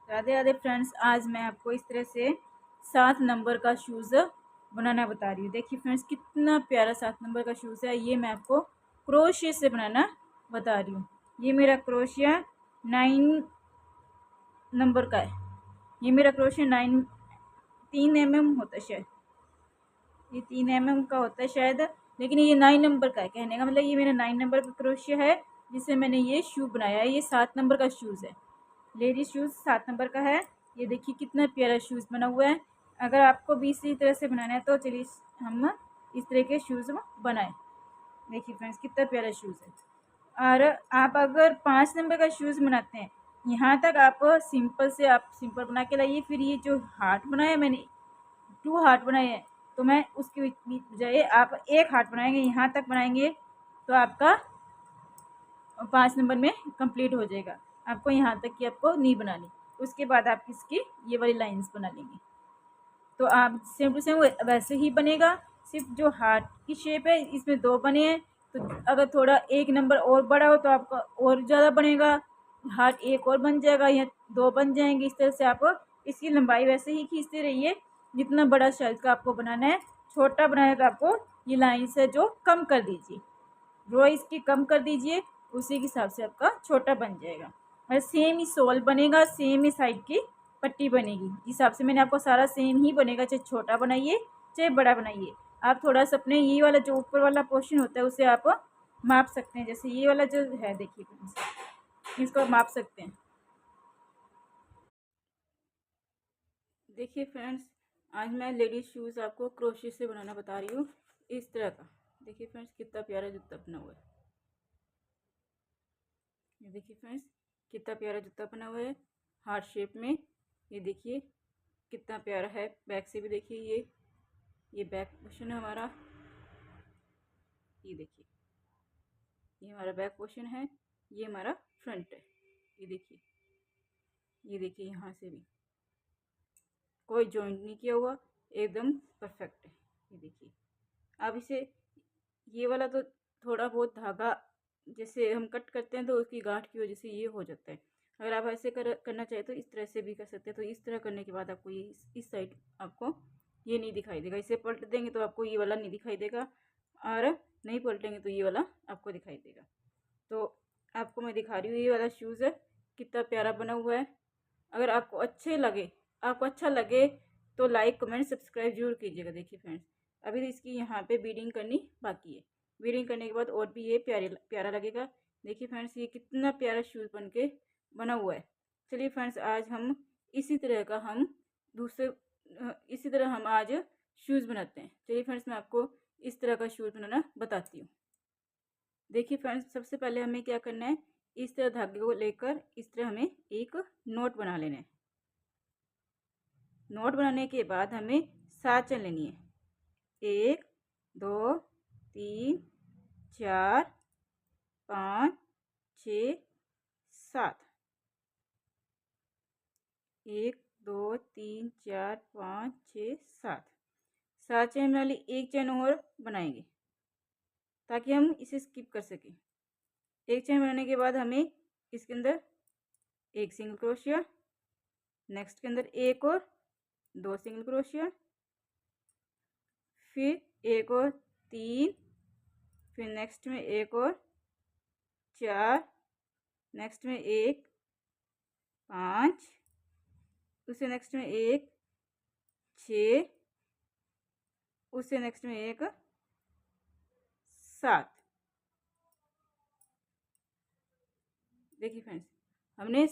Radhe Radhe friends, आज मैं आपको इस तरह से 7 नंबर का शूज़ बनाना बता रही हूँ। देखिए फ्रेंड्स, कितना प्यारा 7 नंबर का शूज़ है। ये मैं आपको क्रोशिया से बनाना बता रही हूँ। ये मेरा क्रोशिया 9 नंबर का है। ये मेरा क्रोशिया 3 mm होता है शायद। ये 3 mm का होता है शायद, लेकिन ये 9 नंबर का है। कहने का मतलब ये मेरा 9 नंबर का क्रोशिया है, जिससे मैंने ये शू बनाया है। ये 7 नंबर का शूज़ है। लेडीज शूज़ 7 नंबर का है। ये देखिए कितना प्यारा शूज़ बना हुआ है। अगर आपको भी इसी तरह से बनाना है तो चलिए हम इस तरह के शूज़ बनाएं। देखिए फ्रेंड्स, कितना प्यारा शूज़ है। और आप अगर 5 नंबर का शूज़ बनाते हैं, यहाँ तक आप सिंपल बना के लाइए। फिर ये जो हार्ट बनाया मैंने, 2 हार्ट बनाए हैं, तो मैं उसके बजाय आप 1 हार्ट बनाएंगे, यहाँ तक बनाएंगे तो आपका 5 नंबर में कंप्लीट हो जाएगा। आपको यहाँ तक की आपको नहीं बनानी। उसके बाद आप इसकी ये वाली लाइंस बना लेंगे, तो आप सेम टू सेम वैसे ही बनेगा। सिर्फ जो हार्ट की शेप है, इसमें 2 बने हैं, तो अगर थोड़ा 1 नंबर और बड़ा हो तो आपका और ज़्यादा बनेगा। हार्ट 1 और बन जाएगा या 2 बन जाएंगे। इस तरह से आप इसकी लंबाई वैसे ही खींचते रहिए जितना बड़ा साइज का आपको बनाना है। छोटा बनाना है तो आपको ये लाइन्स है जो कम कर दीजिए, रो इसकी कम कर दीजिए, उसी के हिसाब से आपका छोटा बन जाएगा। और सेम ही सोल बनेगा, सेम ही साइड की पट्टी बनेगी। इस हिसाब से मैंने आपको सारा सेम ही बनेगा, चाहे छोटा बनाइए चाहे बड़ा बनाइए। आप थोड़ा सा अपने ये वाला जो ऊपर वाला पोर्शन होता है उसे आप माप सकते हैं। जैसे ये वाला जो है, देखिए इसको आप माप सकते हैं। देखिए फ्रेंड्स, आज मैं लेडीज शूज़ आपको क्रोशे से बनाना बता रही हूँ, इस तरह का। देखिए फ्रेंड्स, कितना प्यारा जूता बना हुआ है। ये देखिए फ्रेंड्स, कितना प्यारा जूता बना हुआ है हार्ट शेप में। ये देखिए कितना प्यारा है। बैक से भी देखिए, ये बैक पोर्शन है हमारा। ये देखिए, ये हमारा बैक पोर्शन है, ये हमारा फ्रंट है। ये देखिए, ये देखिए यहाँ से भी कोई जॉइंट नहीं किया हुआ, एकदम परफेक्ट है। ये देखिए, अब इसे ये वाला तो थोड़ा बहुत धागा जैसे हम कट करते हैं तो उसकी गांठ की वजह से ये हो जाता है। अगर आप ऐसे करना चाहे तो इस तरह से भी कर सकते हैं। तो इस तरह करने के बाद आपको ये इस साइड आपको ये नहीं दिखाई देगा। इसे पलट देंगे तो आपको ये वाला नहीं दिखाई देगा, और नहीं पलटेंगे तो ये वाला आपको दिखाई देगा। तो आपको मैं दिखा रही हूँ, ये वाला शूज़ है, कितना प्यारा बना हुआ है। अगर आपको अच्छा लगे तो लाइक कमेंट सब्सक्राइब जरूर कीजिएगा। देखिए फ्रेंड्स, अभी तो इसकी यहाँ पे बीडिंग करनी बाकी है। बीडिंग करने के बाद और भी ये प्यारा लगेगा। देखिए फ्रेंड्स, ये कितना प्यारा शूज़ बन के बना हुआ है। चलिए फ्रेंड्स, आज हम इसी तरह का हम दूसरे इसी तरह हम आज शूज़ बनाते हैं। चलिए फ्रेंड्स, मैं आपको इस तरह का शूज़ बनाना बताती हूँ। देखिए फ्रेंड्स, सबसे पहले हमें क्या करना है, इस तरह धागे को लेकर इस तरह हमें एक नोट बना लेना है। नोट बनाने के बाद हमें 7 चेन लेनी है। 1 2 3 4 5 6 7। 1 2 3 4 5 6 7। 7 चेन वाली एक चेन और बनाएंगे ताकि हम इसे स्किप कर सकें। एक चेन बनाने के बाद हमें इसके अंदर एक सिंगल क्रोशिया, नेक्स्ट के अंदर एक और 2 सिंगल क्रोशिया, फिर एक और 3, फिर नेक्स्ट में एक और 4, नेक्स्ट में एक 5, उससे नेक्स्ट में एक 6, उससे नेक्स्ट में एक 7। देखिए फ्रेंड्स, हमने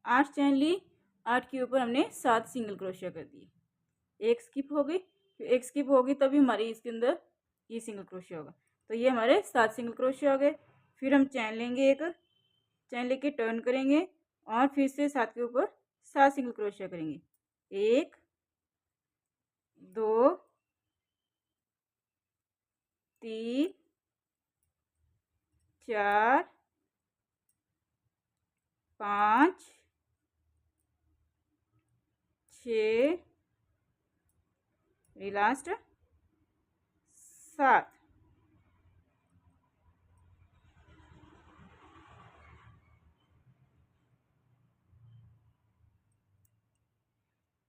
8 चैन ली, 8 के ऊपर हमने 7 सिंगल क्रोशिया कर दिए। एक स्किप हो गई, फिर एक स्किप होगी तभी हमारी इसके अंदर ये सिंगल क्रोशिया होगा। तो ये हमारे 7 सिंगल क्रोशिया हो गए। फिर हम चैन लेंगे, एक चैन लेके टर्न करेंगे और फिर से 7 के ऊपर 7 सिंगल क्रोशिया करेंगे। 1 2 3 4 5 6, लास्ट 7।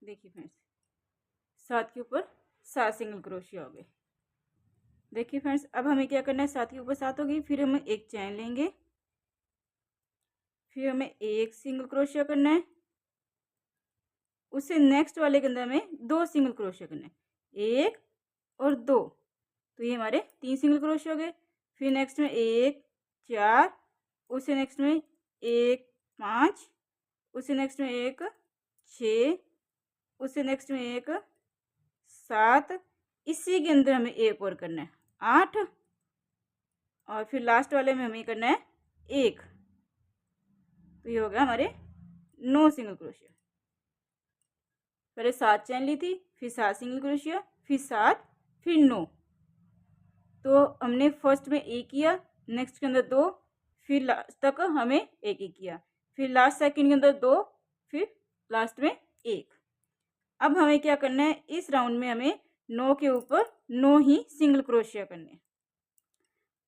देखिए फ्रेंड्स 7 के ऊपर 7 सिंगल क्रोशिया हो गए। देखिए फ्रेंड्स अब हमें क्या करना है, 7 के ऊपर 7 हो गई, फिर हम एक चैन लेंगे, फिर हमें एक सिंगल क्रोशिया करना है, उससे नेक्स्ट वाले के अंदर हमें 2 सिंगल क्रोशिया करना है, 1 और 2, तो ये हमारे 3 सिंगल क्रोशिया हो गए। फिर नेक्स्ट में 1 4, उससे नेक्स्ट में 1 5, उससे नेक्स्ट में 1 6, उससे नेक्स्ट में 1 7, इसी के अंदर हमें एक और करना है 8, और फिर लास्ट वाले में हमें करना है 1, तो ये हो गया हमारे 9 सिंगल क्रोशिया। पहले 7 चैन ली थी, फिर 7 सिंगल क्रोशिया, फिर 7, फिर 9, तो हमने फर्स्ट में 1 किया, नेक्स्ट के अंदर 2, फिर लास्ट तक हमें 1 किया, फिर लास्ट सेकंड के अंदर 2, फिर लास्ट में 1। अब हमें क्या करना है, इस राउंड में हमें 9 के ऊपर 9 ही सिंगल क्रोशिया करने हैं।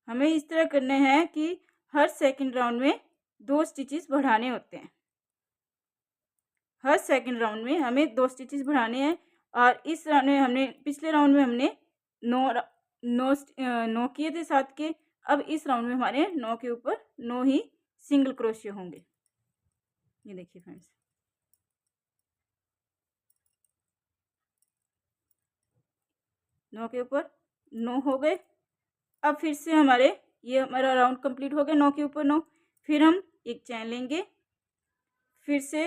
हमें इस तरह करना है कि हर सेकंड राउंड में 2 स्टिचेस बढ़ाने होते हैं। हर सेकंड राउंड में हमें 2 स्टिचेस बढ़ाने हैं, और इस राउंड में हमने पिछले राउंड में हमने 9 किए थे 7 के, अब इस राउंड में हमारे 9 के ऊपर 9 ही सिंगल क्रोशिया होंगे। ये देखिए फ्रेंड्स, नौ के ऊपर 9 हो गए। अब फिर से हमारे ये हमारा राउंड कंप्लीट हो गया 9 के ऊपर 9, फिर हम एक चैन लेंगे, फिर से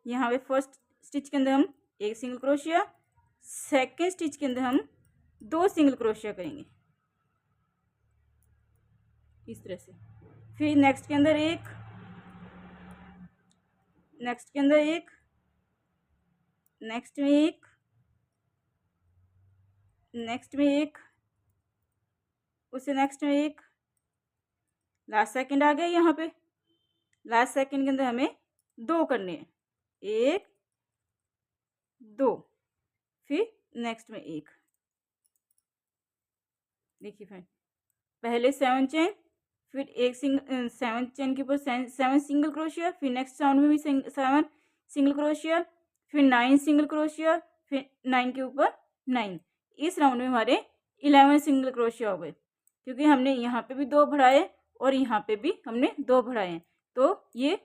यहाँ पे फर्स्ट स्टिच के अंदर हम एक सिंगल क्रोशिया, सेकेंड स्टिच के अंदर हम 2 सिंगल क्रोशिया करेंगे इस तरह से, फिर नेक्स्ट के अंदर एक, नेक्स्ट के अंदर एक, नेक्स्ट में एक, नेक्स्ट में एक, उससे नेक्स्ट में एक, लास्ट सेकंड आ गया यहाँ पे, लास्ट सेकंड के अंदर हमें 2 करने हैं, 1 2, फिर नेक्स्ट में एक। देखिए फ्रेंड, पहले 7 चैन, फिर एक 7 चैन के ऊपर 7 सिंगल क्रोशिया, फिर नेक्स्ट राउंड में भी 7 सिंगल क्रोशिया, फिर 9 सिंगल क्रोशिया, फिर 9 के ऊपर 9। इस राउंड में हमारे 11 सिंगल क्रोशिया हो गए, क्योंकि हमने यहाँ पे भी 2 बढ़ाए और यहाँ पे भी हमने 2 बढ़ाए हैं, तो ये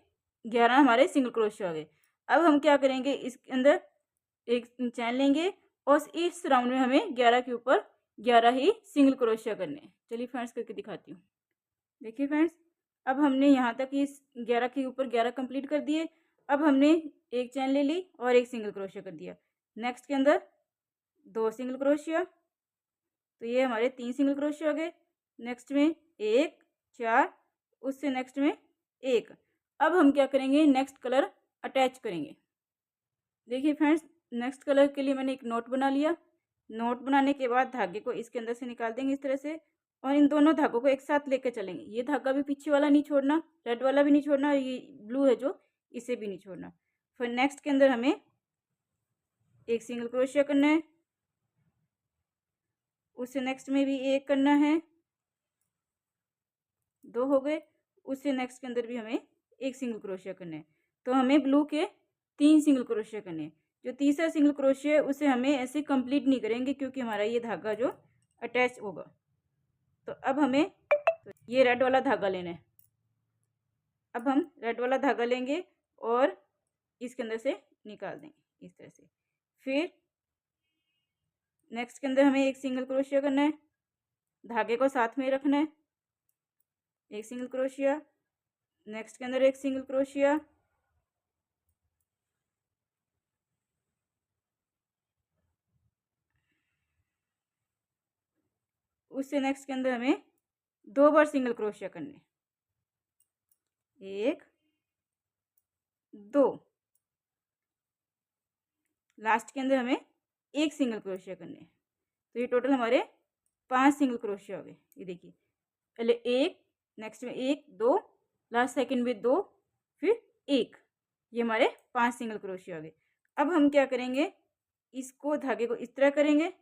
11 हमारे सिंगल क्रोशिया हो गए। अब हम क्या करेंगे, इसके अंदर एक चैन लेंगे और इस राउंड में हमें 11 के ऊपर 11 ही सिंगल क्रोशिया करने हैं। चलिए फ्रेंड्स करके दिखाती हूँ। देखिए फ्रेंड्स, अब हमने यहाँ तक इस 11 के ऊपर 11 कंप्लीट कर दिए। अब हमने एक चैन ले ली और एक सिंगल क्रोशिया कर दिया, नेक्स्ट के अंदर 2 सिंगल क्रोशिया, तो ये हमारे 3 सिंगल क्रोशिया हो गए। नेक्स्ट में 1 4, उससे नेक्स्ट में 1। अब हम क्या करेंगे, नेक्स्ट कलर अटैच करेंगे। देखिए फ्रेंड्स, नेक्स्ट कलर के लिए मैंने एक नोट बना लिया। नोट बनाने के बाद धागे को इसके अंदर से निकाल देंगे इस तरह से, और इन दोनों धागों को एक साथ लेकर चलेंगे। ये धागा भी पीछे वाला नहीं छोड़ना, रेड वाला भी नहीं छोड़ना, ये ब्लू है जो, इसे भी नहीं छोड़ना। फिर नेक्स्ट के अंदर हमें एक सिंगल क्रोशिया करना है, उससे नेक्स्ट में भी एक करना है, 2 हो गए। उससे नेक्स्ट के अंदर भी हमें एक सिंगल क्रोशिया करना है, तो हमें ब्लू के 3 सिंगल क्रोशिया करने हैं। जो तीसरा सिंगल क्रोशिया है उसे हमें ऐसे कंप्लीट नहीं करेंगे, क्योंकि हमारा ये धागा जो अटैच होगा। तो अब हमें ये रेड वाला धागा लेना है। अब हम रेड वाला धागा लेंगे और इसके अंदर से निकाल देंगे इस तरह से। फिर नेक्स्ट के अंदर हमें एक सिंगल क्रोशिया करना है, धागे को साथ में रखना है, एक सिंगल क्रोशिया, नेक्स्ट के अंदर एक सिंगल क्रोशिया, उससे नेक्स्ट के अंदर हमें 2 बार सिंगल क्रोशिया करने, 1 2, लास्ट के अंदर हमें एक सिंगल क्रोशिया करने। तो ये टोटल हमारे 5 सिंगल क्रोशिया हो गए। ये देखिए, पहले 1, नेक्स्ट में 1 2, लास्ट सेकंड में 2, फिर 1, ये हमारे 5 सिंगल क्रोशिया हो गए। अब हम क्या करेंगे, इसको धागे को इस तरह करेंगे,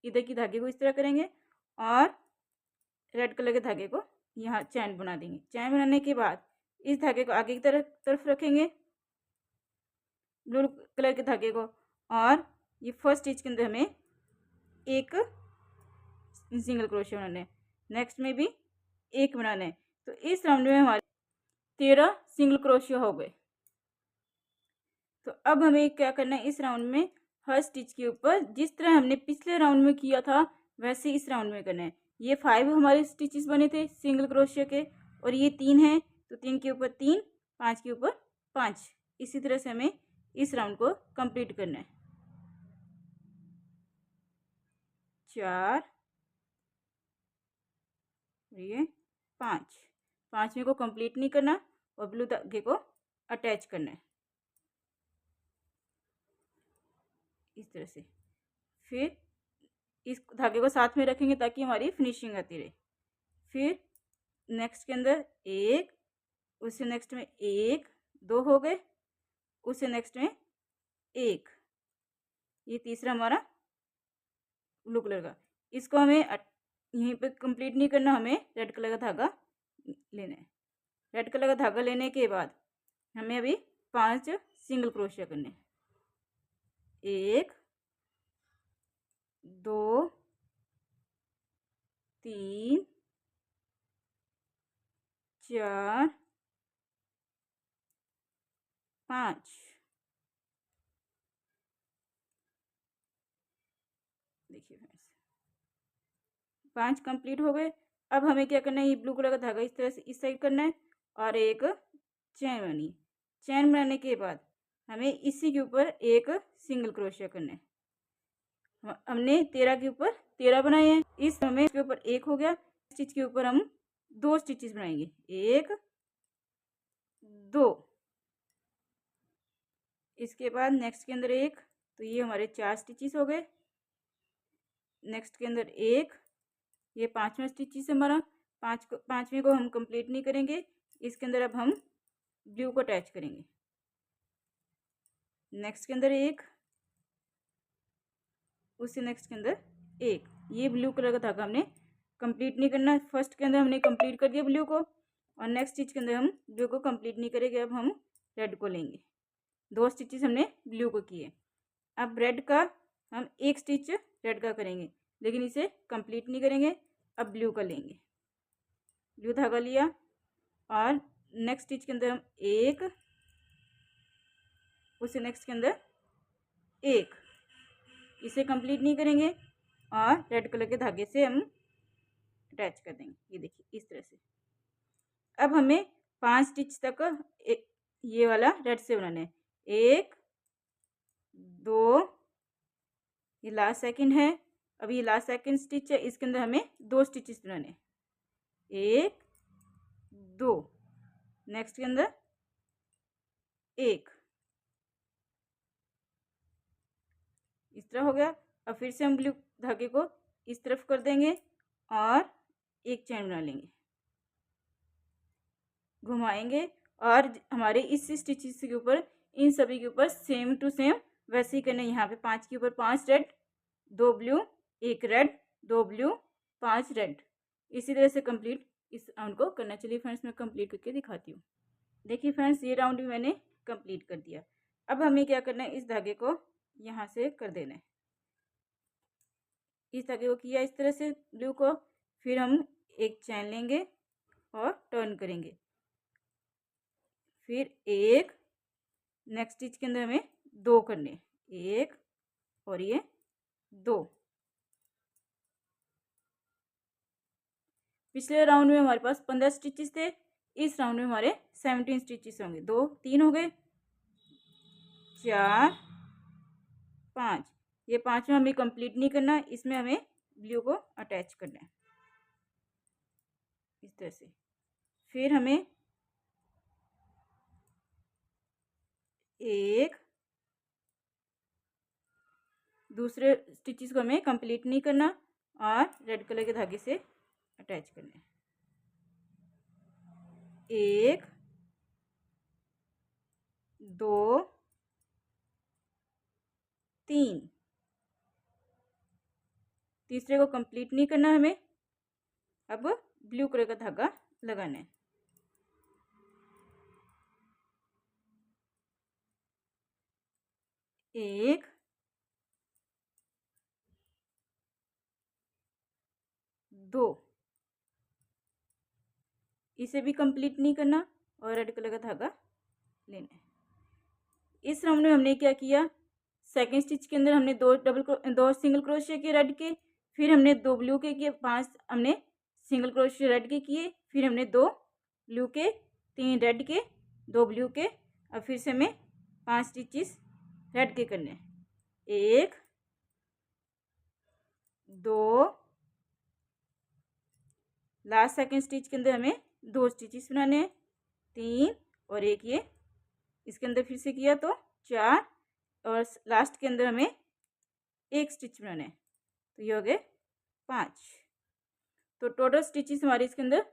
इधर की धागे को इस तरह करेंगे और रेड कलर के धागे को यहाँ चैन बना देंगे। चैन बनाने के बाद इस धागे को आगे की तरफ रखेंगे, ब्लू कलर के धागे को, और ये फर्स्ट स्टिच के अंदर हमें एक सिंगल क्रोशिया बनाना है, नेक्स्ट में भी एक बनाना है। तो इस राउंड में हमारे 13 सिंगल क्रोशिया हो गए। तो अब हमें क्या करना है, इस राउंड में हर स्टिच के ऊपर जिस तरह हमने पिछले राउंड में किया था वैसे इस राउंड में करना है। ये 5 हमारे स्टिचेस बने थे सिंगल क्रोशिया के, और ये 3 हैं, तो 3 के ऊपर 3, 5 के ऊपर 5। इसी तरह से हमें इस राउंड को कंप्लीट करना है। 4, ये 5, 5वें को कंप्लीट नहीं करना और ब्लू धागे को अटैच करना है इस तरह से। फिर इस धागे को साथ में रखेंगे ताकि हमारी फिनिशिंग आती रहे। फिर नेक्स्ट के अंदर एक, उससे नेक्स्ट में एक, 2 हो गए, उससे नेक्स्ट में एक, ये तीसरा हमारा ब्लू कलर का। इसको हमें यहीं पे कंप्लीट नहीं करना, हमें रेड कलर का धागा लेना है। रेड कलर का धागा लेने के बाद हमें अभी 5 सिंगल क्रोशिया करने हैं। 1, 2, 3, 4, 5। देखिए फ्रेंड्स, 5 कंप्लीट हो गए। अब हमें क्या करना है, ये ब्लू कलर का धागा इस तरह से इस साइड करना है और एक चैन बनानी। चैन बनाने के बाद हमें इसी के ऊपर एक सिंगल क्रोशिया करना है। हमने 13 के ऊपर 13 बनाए हैं, इस हमें इसके ऊपर एक हो गया। स्टिच के ऊपर हम 2 स्टिचेस बनाएंगे, 1, 2। इसके बाद नेक्स्ट के अंदर एक, तो ये हमारे 4 स्टिचेस हो गए। नेक्स्ट के अंदर एक, ये 5वां स्टिचेस हमारा। 5वें को हम कंप्लीट नहीं करेंगे, इसके अंदर अब हम ब्लू को अटैच करेंगे। नेक्स्ट के अंदर एक, उससे नेक्स्ट के अंदर एक। ये ब्लू कलर का धागा हमने कंप्लीट नहीं करना। फर्स्ट के अंदर हमने कंप्लीट कर दिया ब्लू को, और नेक्स्ट स्टिच के अंदर हम ब्लू को कंप्लीट नहीं करेंगे। अब हम रेड को लेंगे। 2 स्टिचेस हमने ब्लू को किए। अब रेड का हम एक स्टिच रेड का करेंगे, लेकिन इसे कंप्लीट नहीं करेंगे। अब ब्लू का लेंगे, ब्लू धागा लिया, और नेक्स्ट स्टिच के अंदर हम एक, उससे नेक्स्ट के अंदर एक, इसे कंप्लीट नहीं करेंगे और रेड कलर के धागे से हम अटैच कर देंगे। ये देखिए इस तरह से। अब हमें 5 स्टिच तक ये वाला रेड से बनाना है। 1, 2, ये लास्ट सेकंड है। अब ये लास्ट सेकंड स्टिच है, इसके अंदर हमें 2 स्टिचेस बनाने हैं, 1, 2। नेक्स्ट के अंदर एक, इस तरह हो गया। अब फिर से हम ब्लू धागे को इस तरफ कर देंगे और एक चैन बना लेंगे, घुमाएंगे, और हमारे इस स्टिचेस के ऊपर इन सभी के ऊपर सेम टू सेम वैसे ही करना है। यहाँ पे 5 के ऊपर 5 red, 2 blue, 1 red, 2 blue, 5 red. इसी तरह से कंप्लीट इस राउंड को करना। चलिए फ्रेंड्स, मैं कंप्लीट करके दिखाती हूँ। देखिए फ्रेंड्स, ये राउंड भी मैंने कंप्लीट कर दिया। अब हमें क्या करना है, इस धागे को यहाँ से कर देना है। इस धागे को किया इस तरह से ब्लू को, फिर हम एक चैन लेंगे और टर्न करेंगे। फिर एक, नेक्स्ट स्टिच के अंदर हमें 2 करने, 1 और ये 2। पिछले राउंड में हमारे पास 15 स्टिचेस थे, इस राउंड में हमारे 17 स्टिचेस होंगे। 2, 3 हो गए, 4, 5। ये 5वां हमें कंप्लीट नहीं करना, इसमें हमें ब्लू को अटैच करना है इस तरह से। फिर हमें एक, दूसरे स्टिचेस को हमें कंप्लीट नहीं करना और रेड कलर के धागे से अटैच करना है। 1, 2, 3। तीसरे को कंप्लीट नहीं करना हमें। अब ब्लू कलर का धागा लगाना है। 1 2, इसे भी कंप्लीट नहीं करना और रेड कलर का धागा लेना है। इस राउंड में हमने क्या किया, सेकंड स्टिच के अंदर हमने दो सिंगल क्रोशिया किए रेड के, फिर हमने 2 ब्लू के किए, 5 हमने सिंगल क्रोशिया रेड के किए, फिर हमने 2 ब्लू के, 3 रेड के, 2 ब्लू के, और फिर से हमें 5 स्टिचेस रेड के करने हैं। 1 2, लास्ट सेकंड स्टिच के अंदर हमें 2 स्टिचेस बनाने हैं, 3 और एक ये इसके अंदर फिर से किया तो 4, और लास्ट के अंदर हमें 1 स्टिच बनाना है, तो ये हो गए 5। तो टोटल स्टिचेस हमारे इसके अंदर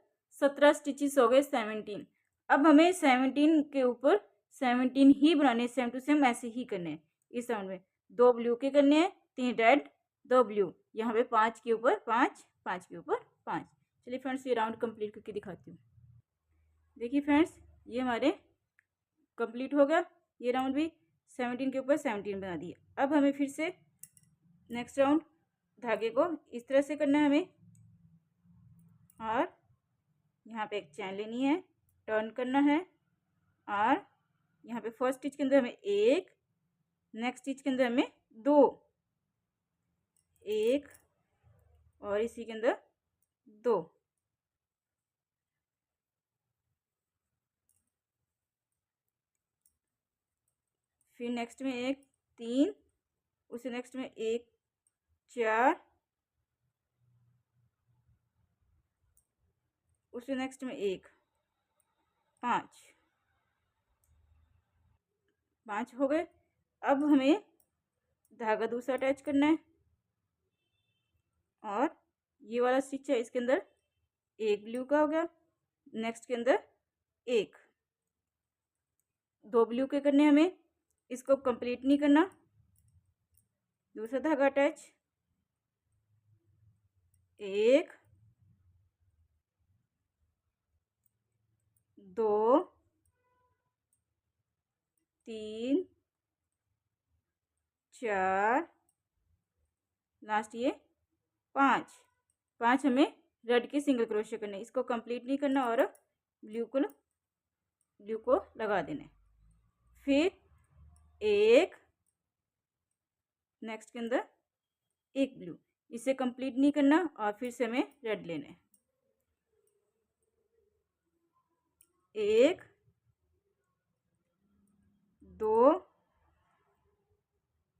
17 स्टिचेस हो गए, 17। अब हमें 17 के ऊपर 17 ही बनाने, सेम टू सेम ऐसे ही करने हैं। इस राउंड में 2 ब्लू के करने हैं, 3 रेड, 2 ब्लू, यहाँ पे 5 के ऊपर 5, 5 के ऊपर 5। चलिए फ्रेंड्स, ये राउंड कंप्लीट करके दिखाती हूँ। देखिए फ्रेंड्स, ये हमारे कंप्लीट हो गया। ये राउंड भी 17 के ऊपर 17 बना दिया। अब हमें फिर से नेक्स्ट राउंड धागे को इस तरह से करना है हमें, और यहाँ पे एक चैन लेनी है, टर्न करना है, और यहाँ पे फर्स्ट स्टिच के अंदर हमें 1, नेक्स्ट स्टिच के अंदर हमें 2, 1 और इसी के अंदर 2, फिर नेक्स्ट में 1 3, उसे नेक्स्ट में 1 4, उसे नेक्स्ट में 1 5, 5 हो गए। अब हमें धागा दूसरा अटैच करना है, और ये वाला स्टिच है इसके अंदर 1 ब्लू का हो गया, नेक्स्ट के अंदर 1, 2 ब्लू के करने हमें, इसको कंप्लीट नहीं करना, दूसरा धागा अटैच, 1 2 3 4, लास्ट ये 5, 5 हमें रेड के सिंगल क्रोशिया करने, इसको कंप्लीट नहीं करना और ब्लू को लगा देना है। फिर 1, नेक्स्ट के अंदर 1 ब्लू, इसे कंप्लीट नहीं करना और फिर से हमें रेड लेना है। 1 2,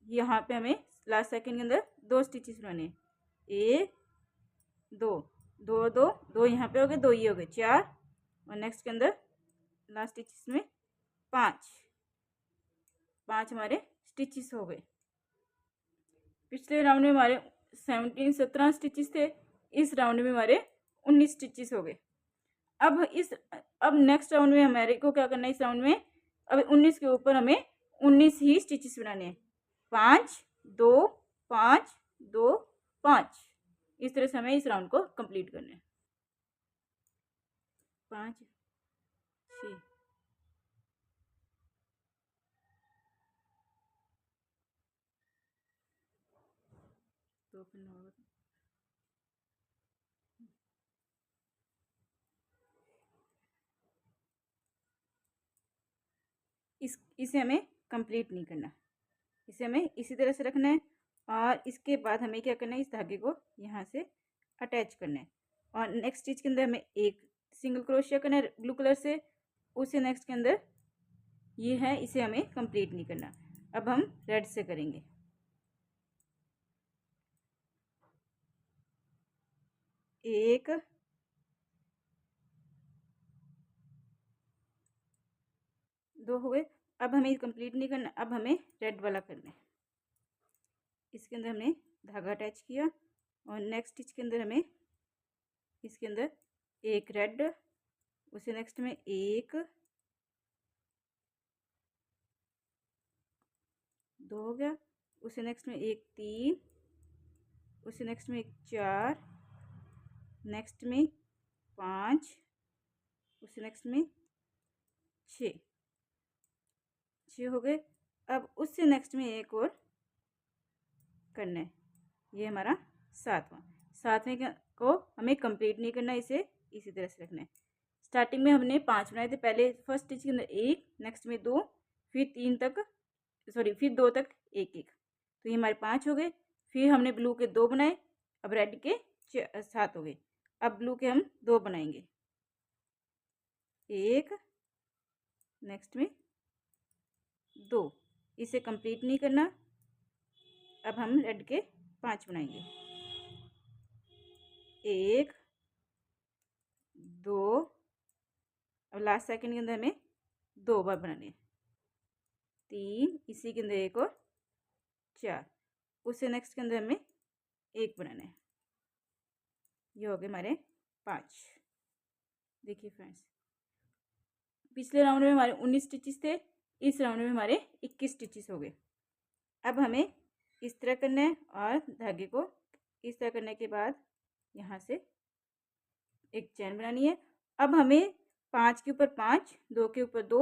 यहाँ पे हमें लास्ट सेकंड के अंदर 2 स्टिचेस बनाने हैं, 1 2 2 2 2, यहाँ पे हो गए 2, ये हो गए 4, और नेक्स्ट के अंदर लास्ट स्टिचेस में 5 हमारे स्टिचेस हो गए। पिछले राउंड में हमारे 17 स्टिचेस थे, इस राउंड में हमारे 19 स्टिचेस हो गए। अब नेक्स्ट राउंड में हमारे को क्या करना है, इस राउंड में अब 19 के ऊपर हमें 19 ही स्टिचेस बनाने हैं, 5 2 5 2 5, इस तरह से हमें इस राउंड को कंप्लीट करना है। 5 6 2 इसे हमें कंप्लीट नहीं करना, इसे हमें इसी तरह से रखना है, और इसके बाद हमें क्या करना है, इस धागे को यहाँ से अटैच करना है, और नेक्स्ट स्टिच के अंदर हमें 1 सिंगल क्रोशिया करना है ब्लू कलर से, उसे नेक्स्ट के अंदर ये है, इसे हमें कंप्लीट नहीं करना। अब हम रेड से करेंगे, 1 2 हो गए। अब हमें कंप्लीट नहीं करना, अब हमें रेड वाला करना है। इसके अंदर हमने धागा अटैच किया, और नेक्स्ट स्टिच के अंदर हमें इसके अंदर 1 रेड, उसे नेक्स्ट में 1 2 हो गया, उसे नेक्स्ट में 1 3, उसे नेक्स्ट में 1 4, नेक्स्ट में 5, उसे नेक्स्ट में 6 हो गए। अब उससे नेक्स्ट में एक और करना है, ये हमारा सातवें को हमें कंप्लीट नहीं करना, इसे इसी तरह से रखना है। स्टार्टिंग में हमने 5 बनाए थे, पहले फर्स्ट स्टिच के अंदर एक, नेक्स्ट में 2, फिर 3 तक, सॉरी फिर 2 तक एक एक, तो ये हमारे 5 हो गए। फिर हमने ब्लू के 2 बनाए, अब रेड के 7 हो गए। अब ब्लू के हम 2 बनाएंगे, एक, नेक्स्ट में 2, इसे कंप्लीट नहीं करना। अब हम रेड के 5 बनाएंगे, एक, 2, अब लास्ट सेकंड के अंदर हमें 2 बार बनाने हैं, 3, इसी के अंदर एक और 4, उससे नेक्स्ट के अंदर हमें एक बनाना है। ये हो गए हमारे 5। देखिए फ्रेंड्स, पिछले राउंड में हमारे 19 स्टिचेस थे, इस राउंड में हमारे 21 स्टिचेस हो गए। अब हमें इस तरह करना है और धागे को इस तरह करने के बाद यहाँ से एक चैन बनानी है। अब हमें 5 के ऊपर 5, 2 के ऊपर 2,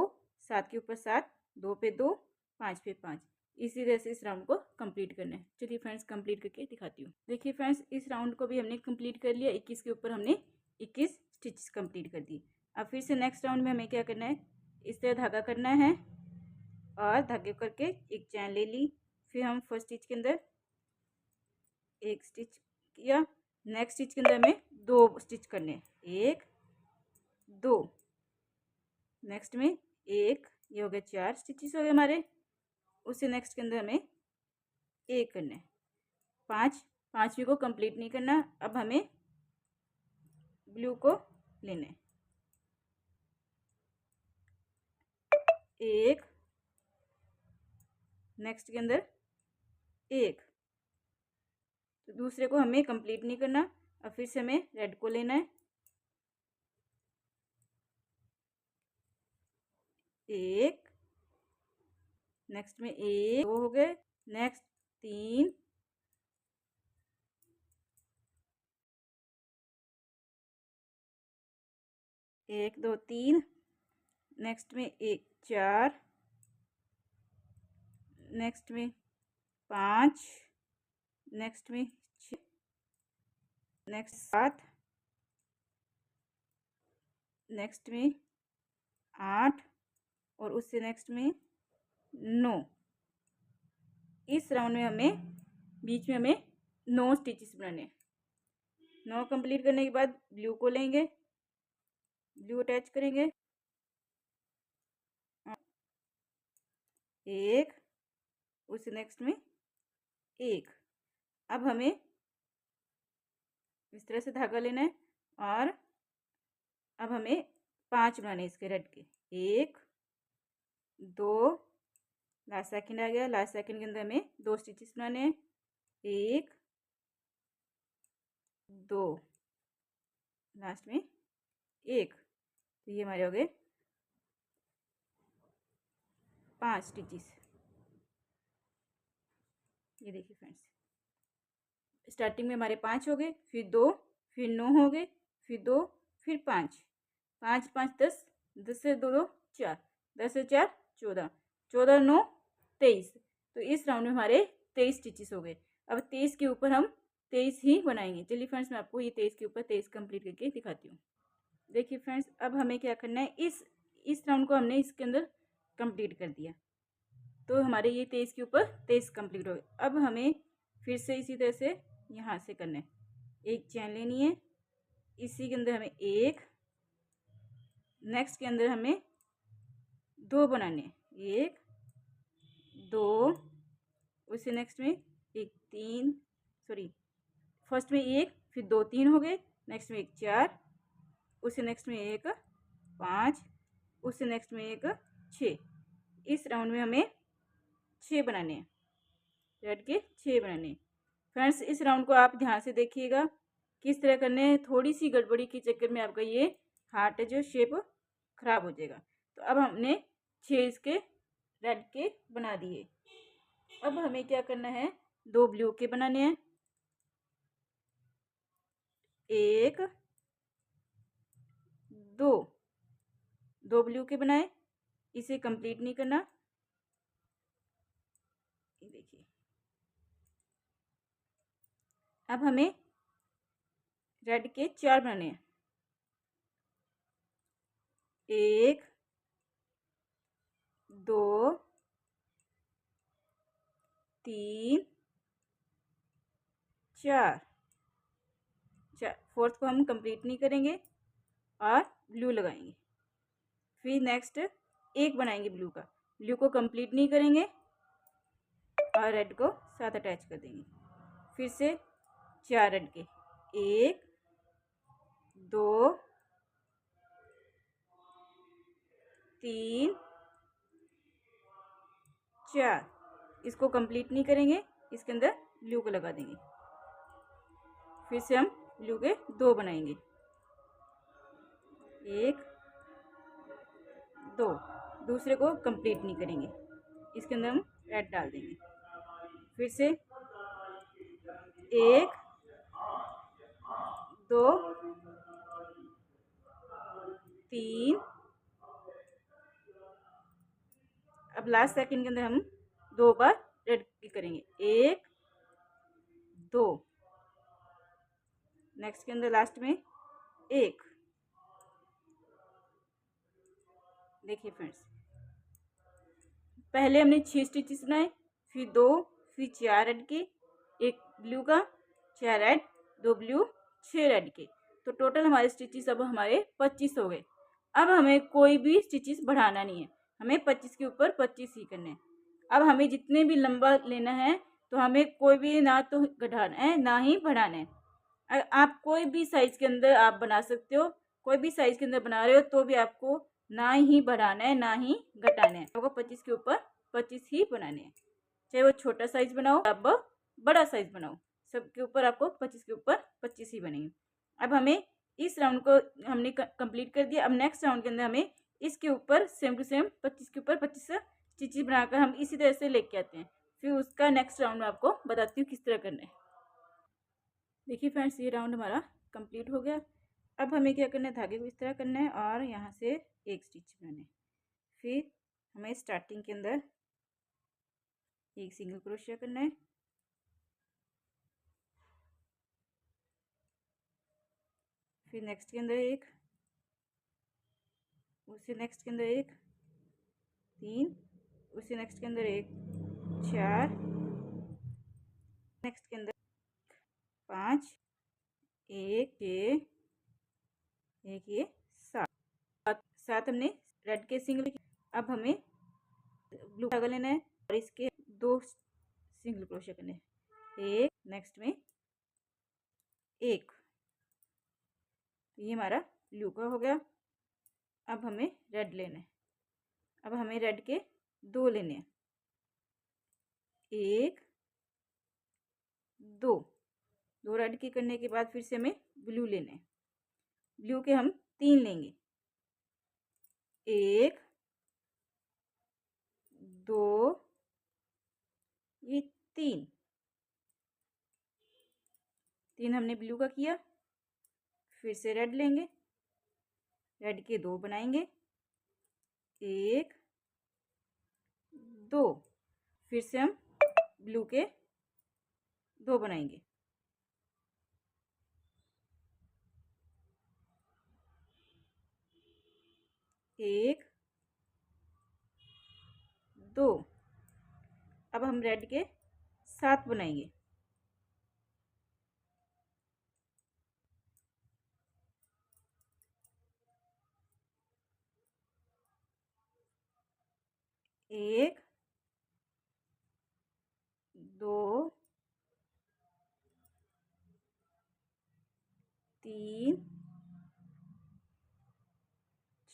7 के ऊपर 7, 2 पे 2, 5 पे 5, इसी तरह से इस राउंड को कंप्लीट करना है। चलिए फ्रेंड्स कंप्लीट करके दिखाती हूँ। देखिए फ्रेंड्स, इस राउंड को भी हमने कंप्लीट कर लिया, 21 के ऊपर हमने 21 स्टिचेस कंप्लीट कर दी। अब फिर से नेक्स्ट राउंड में हमें क्या करना है, इस तरह धागा करना है और धागे करके एक चैन ले ली। फिर हम फर्स्ट स्टिच के अंदर एक स्टिच किया, नेक्स्ट स्टिच के अंदर हमें 2 स्टिच करने हैं, 1, 2, नेक्स्ट में एक, ये हो गया 4 स्टिचेस हो गए हमारे। उससे नेक्स्ट के अंदर हमें एक करना है, 5वीं को कंप्लीट नहीं करना। अब हमें ब्लू को लेना है, एक, नेक्स्ट के अंदर एक, तो दूसरे को हमें कंप्लीट नहीं करना। अब फिर से हमें रेड को लेना है, एक, नेक्स्ट में एक, 2 हो गए, नेक्स्ट 3, एक, 2, 3, नेक्स्ट में एक, 4, नेक्स्ट में 5, नेक्स्ट में 6, नेक्स्ट 7, नेक्स्ट में 8 और उससे नेक्स्ट में 9। इस राउंड में हमें बीच में हमें 9 स्टिचेस बनाने हैं। 9 कंप्लीट करने के बाद ब्लू को लेंगे, ब्लू अटैच करेंगे, एक, उससे नेक्स्ट में एक। अब हमें इस तरह से धागा लेना है और अब हमें 5 बनाने इसके रेड के, 1, 2, लास्ट सेकंड आ गया, लास्ट सेकंड के अंदर हमें 2 स्टिचेस बनाने हैं, 1, 2, लास्ट में 1, तो ये हमारे हो गए 5 स्टिचेस। ये देखिए फ्रेंड्स, स्टार्टिंग में हमारे 5 हो गए, फिर 2, फिर 9 हो गए, फिर 2, फिर 5, 5 5 10, 10 से 2 2 4, 10 से 4 14, 14 9 23, तो इस राउंड में हमारे 23 स्टिचेस हो गए। अब 23 के ऊपर हम 23 ही बनाएंगे। चलिए फ्रेंड्स, मैं आपको ये 23 के ऊपर 23 कंप्लीट करके दिखाती हूँ। देखिए फ्रेंड्स, अब हमें क्या करना है, इस राउंड को हमने इसके अंदर कंप्लीट कर दिया, तो हमारे ये 23 के ऊपर 23 कंप्लीट हो गए। अब हमें फिर से इसी तरह से यहाँ से करना है, एक चैन लेनी है, इसी के अंदर हमें एक, नेक्स्ट के अंदर हमें 2 बनाने हैं, 1, 2, उससे नेक्स्ट में एक, 3, सॉरी फर्स्ट में एक, फिर 2 3 हो गए, नेक्स्ट में एक 4, उससे नेक्स्ट में एक 5, उससे नेक्स्ट में एक 6। इस राउंड में हमें 6 बनाने हैं, रेड के 6 बनाने हैं। फ्रेंड्स, इस राउंड को आप ध्यान से देखिएगा किस तरह करने हैं, थोड़ी सी गड़बड़ी के चक्कर में आपका ये हार्ट है जो शेप खराब हो जाएगा। तो अब हमने 6 इसके रेड के बना दिए। अब हमें क्या करना है, 2 ब्लू के बनाने हैं, 1, 2, 2 ब्लू के बनाए, इसे कंप्लीट नहीं करना। देखिए अब हमें रेड के 4 बनाने हैं। 1 2 3 4 फोर्थ को हम कंप्लीट नहीं करेंगे और ब्लू लगाएंगे। फिर नेक्स्ट एक बनाएंगे ब्लू को कंप्लीट नहीं करेंगे और रेड को साथ अटैच कर देंगे। फिर से 4 रेड के 1 2 3 4 इसको कंप्लीट नहीं करेंगे, इसके अंदर ब्लू को लगा देंगे। फिर से हम ब्लू के 2 बनाएंगे 1 2 दूसरे को कंप्लीट नहीं करेंगे, इसके अंदर हम रेड डाल देंगे। फिर से 1 2 3 अब लास्ट सेकंड के अंदर हम 2 बार रेड की करेंगे 1 2 नेक्स्ट के अंदर लास्ट में 1। देखिए फ्रेंड्स पहले हमने 6 स्टिचेस बनाए, फिर 2 फिर 4 रेड के 1 ब्लू का 4 रेड 2 ब्लू 6 रेड के, तो टोटल हमारे स्टिचेस अब हमारे 25 हो गए। अब हमें कोई भी स्टिचेस बढ़ाना नहीं है, हमें 25 के ऊपर 25 ही करने हैं। अब हमें जितने भी लंबा लेना है तो हमें कोई भी ना तो घटाना है ना ही बढ़ाना है। आप कोई भी साइज के अंदर आप बना सकते हो, कोई भी साइज के अंदर बना रहे हो तो भी आपको ना ही बढ़ाना है ना ही घटाना है, आपको 25 के ऊपर 25 ही बनाने हैं। चाहे वो छोटा साइज बनाओ अब बड़ा साइज बनाओ, सबके ऊपर आपको 25 के ऊपर 25 ही बनेंगे। अब हमें इस राउंड को हमने कंप्लीट कर दिया। अब नेक्स्ट राउंड के अंदर हमें इसके ऊपर सेम टू सेम 25 के ऊपर 25 स्टिचेस बनाकर हम इसी तरह से लेके आते हैं। फिर उसका नेक्स्ट राउंड में आपको बताती हूँ किस तरह करना है। देखिए फ्रेंड्स ये राउंड हमारा कंप्लीट हो गया। अब हमें क्या करना है, धागे को इस तरह करना है और यहाँ से एक स्टिच बनाना है। फिर हमें स्टार्टिंग के अंदर एक सिंगल क्रोशिया करना है, फिर नेक्स्ट के अंदर एक, उससे नेक्स्ट के अंदर एक 3, उससे नेक्स्ट के अंदर एक 4, नेक्स्ट के अंदर 5 1 6 एक ये 7 हमने रेड के सिंगल। अब हमें ब्लू धागा लेना है और इसके 2 सिंगल क्रोशिया करने हैं, एक नेक्स्ट में एक, तो ये हमारा ब्लू का हो गया। अब हमें रेड लेना है, अब हमें रेड के 2 लेने हैं, 1 2 2 रेड के करने के बाद फिर से हमें ब्लू लेना है, ब्लू के हम 3 लेंगे, 1 2 ये 3 हमने ब्लू का किया। फिर से रेड लेंगे, रेड के 2 बनाएंगे, 1 2 फिर से हम ब्लू के 2 बनाएंगे, 1 2 अब हम रेड के 7 बनाएंगे, 1 2 3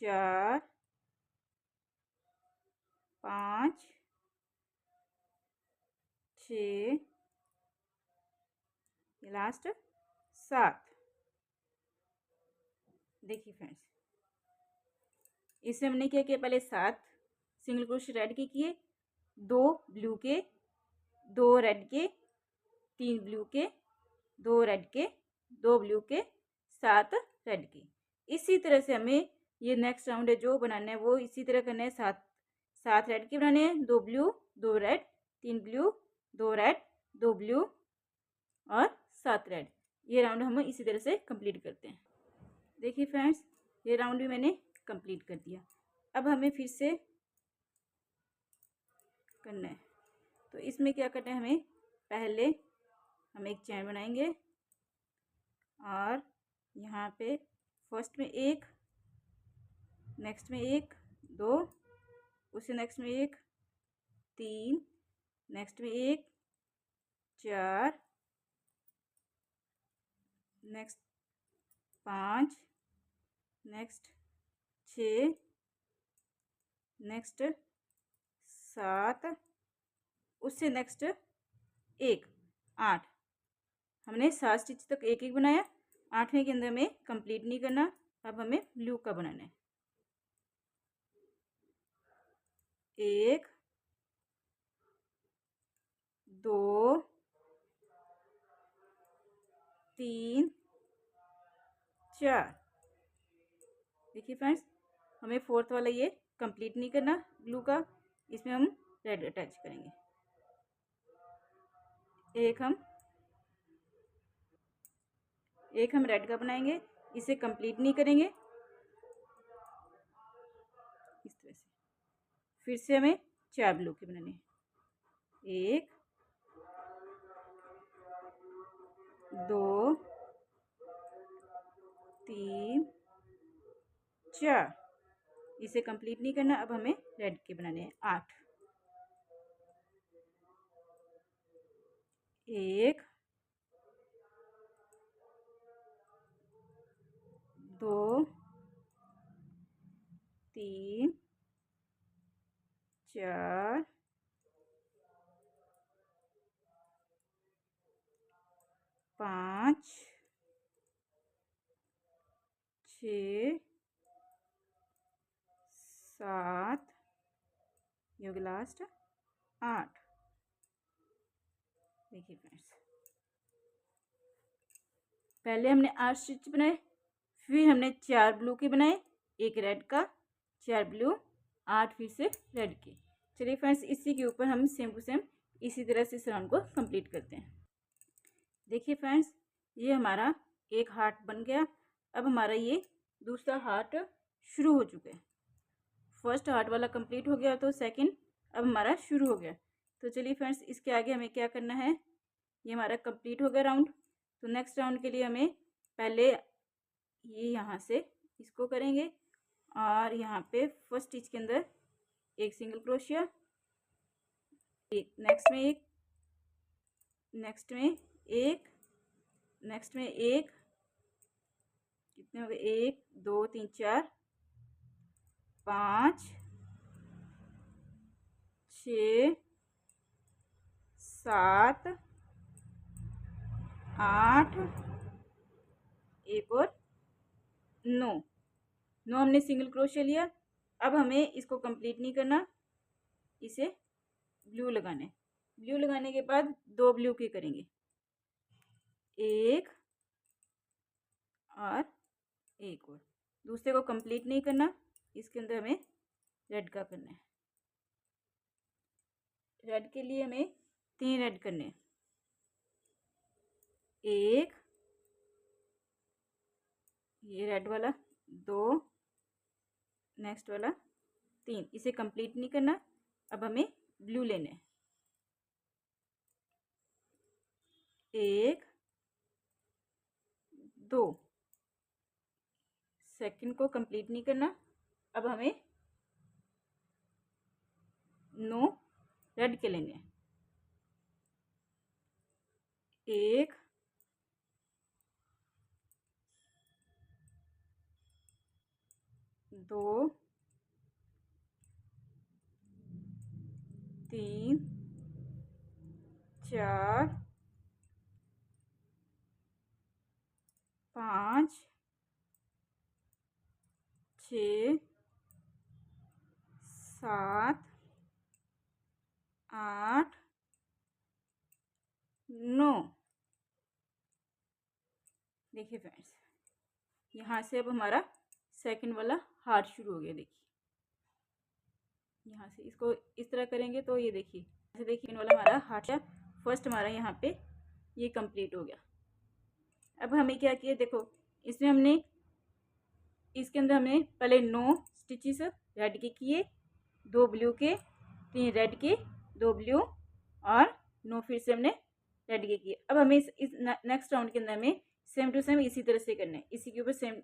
4 5 6 लास्ट 7। देखिए फ्रेंड्स इससे हमने क्या किया, पहले 7 सिंगल क्रोशे रेड के किए, 2 ब्लू के 2 रेड के 3 ब्लू के 2 रेड के 2 ब्लू के 7 रेड के। इसी तरह से हमें ये नेक्स्ट राउंड है जो बनाना है वो इसी तरह करना है। 7 रेड के बनाने हैं, 2 blue 2 red 3 blue 2 red 2 blue और 7 रेड। ये राउंड हम इसी तरह से कंप्लीट करते हैं। देखिए फ्रेंड्स, ये राउंड भी मैंने कंप्लीट कर दिया। अब हमें फिर से करना है। तो इसमें क्या करना है, हमें पहले हम एक चैन बनाएंगे और यहाँ पे फर्स्ट में एक, नेक्स्ट में एक, दो, उससे नेक्स्ट में एक, तीन, नेक्स्ट में एक, चार, नेक्स्ट 5, नेक्स्ट 6, नेक्स्ट 7, उससे नेक्स्ट एक, 8। हमने 7 स्टिच तक एक एक बनाया। 8वें के अंदर हमें कंप्लीट नहीं करना। अब हमें ब्लू का बनाना है। 1 2 3 4। देखिए फ्रेंड्स, हमें फोर्थ वाला ये कंप्लीट नहीं करना ब्लू का। इसमें हम रेड अटैच करेंगे। एक हम रेड का बनाएंगे, इसे कंप्लीट नहीं करेंगे इस तरह से। फिर से हमें 4 ब्लू के बनाने हैं। 1 2 3 4। इसे कंप्लीट नहीं करना। अब हमें रेड के बनाने हैं 8। 1 2 3 4 5 6 7, ये हो गया लास्ट 8। देखिए फ्रेंड्स, पहले हमने 8 स्टिच बनाए, फिर हमने 4 ब्लू के बनाए, एक रेड का, 4 ब्लू, 8 फिर से रेड के। चलिए फ्रेंड्स, इसी के ऊपर हम सेम टू सेम इसी तरह से इस राउंड को कंप्लीट करते हैं। देखिए फ्रेंड्स, ये हमारा एक हार्ट बन गया। अब हमारा ये दूसरा हार्ट शुरू हो चुका है। फर्स्ट हार्ट वाला कंप्लीट हो गया तो सेकंड अब हमारा शुरू हो गया। तो चलिए फ्रेंड्स, इसके आगे हमें क्या करना है, ये हमारा कंप्लीट हो गया राउंड। तो नेक्स्ट राउंड के लिए हमें पहले ये यहाँ से इसको करेंगे और यहाँ पे फर्स्ट स्टिच के अंदर एक सिंगल क्रोशिया, एक नेक्स्ट में एक, नेक्स्ट में एक, नेक्स्ट में एक, कितने हो गए, 1 2 3 4 5 6 7 8, एक और 9 हमने सिंगल क्रोशिया लिया। अब हमें इसको कंप्लीट नहीं करना, इसे ब्लू लगाना है। ब्लू लगाने के बाद 2 ब्लू के करेंगे, एक और एक और। दूसरे को कंप्लीट नहीं करना, इसके अंदर हमें रेड का करना है। रेड के लिए हमें 3 रेड करने हैं। एक, ये रेड वाला, 2, नेक्स्ट वाला 3। इसे कंप्लीट नहीं करना। अब हमें ब्लू लेने हैं। 1 2, सेकंड को कंप्लीट नहीं करना। अब हमें 9 रेड के लेने हैं। 1 2 3 4 5 6 7 8 9। देखिए फ्रेंड्स, यहाँ से अब हमारा सेकंड वाला हार्ट शुरू हो गया। देखिए यहाँ से इसको इस तरह करेंगे तो ये देखिए देखिए इन वाला हमारा हार्ट या फर्स्ट हमारा यहाँ पे ये कंप्लीट हो गया। अब हमें क्या किया, देखो इसमें हमने इसके अंदर हमने पहले 9 स्टिचेस रेड के किए, 2 ब्लू के, 3 रेड के, 2 ब्लू और 9 फिर से हमने रेड के किए। अब हमें इस नेक्स्ट राउंड के अंदर हमें सेम टू सेम इसी तरह से करना है। इसी के ऊपर सेम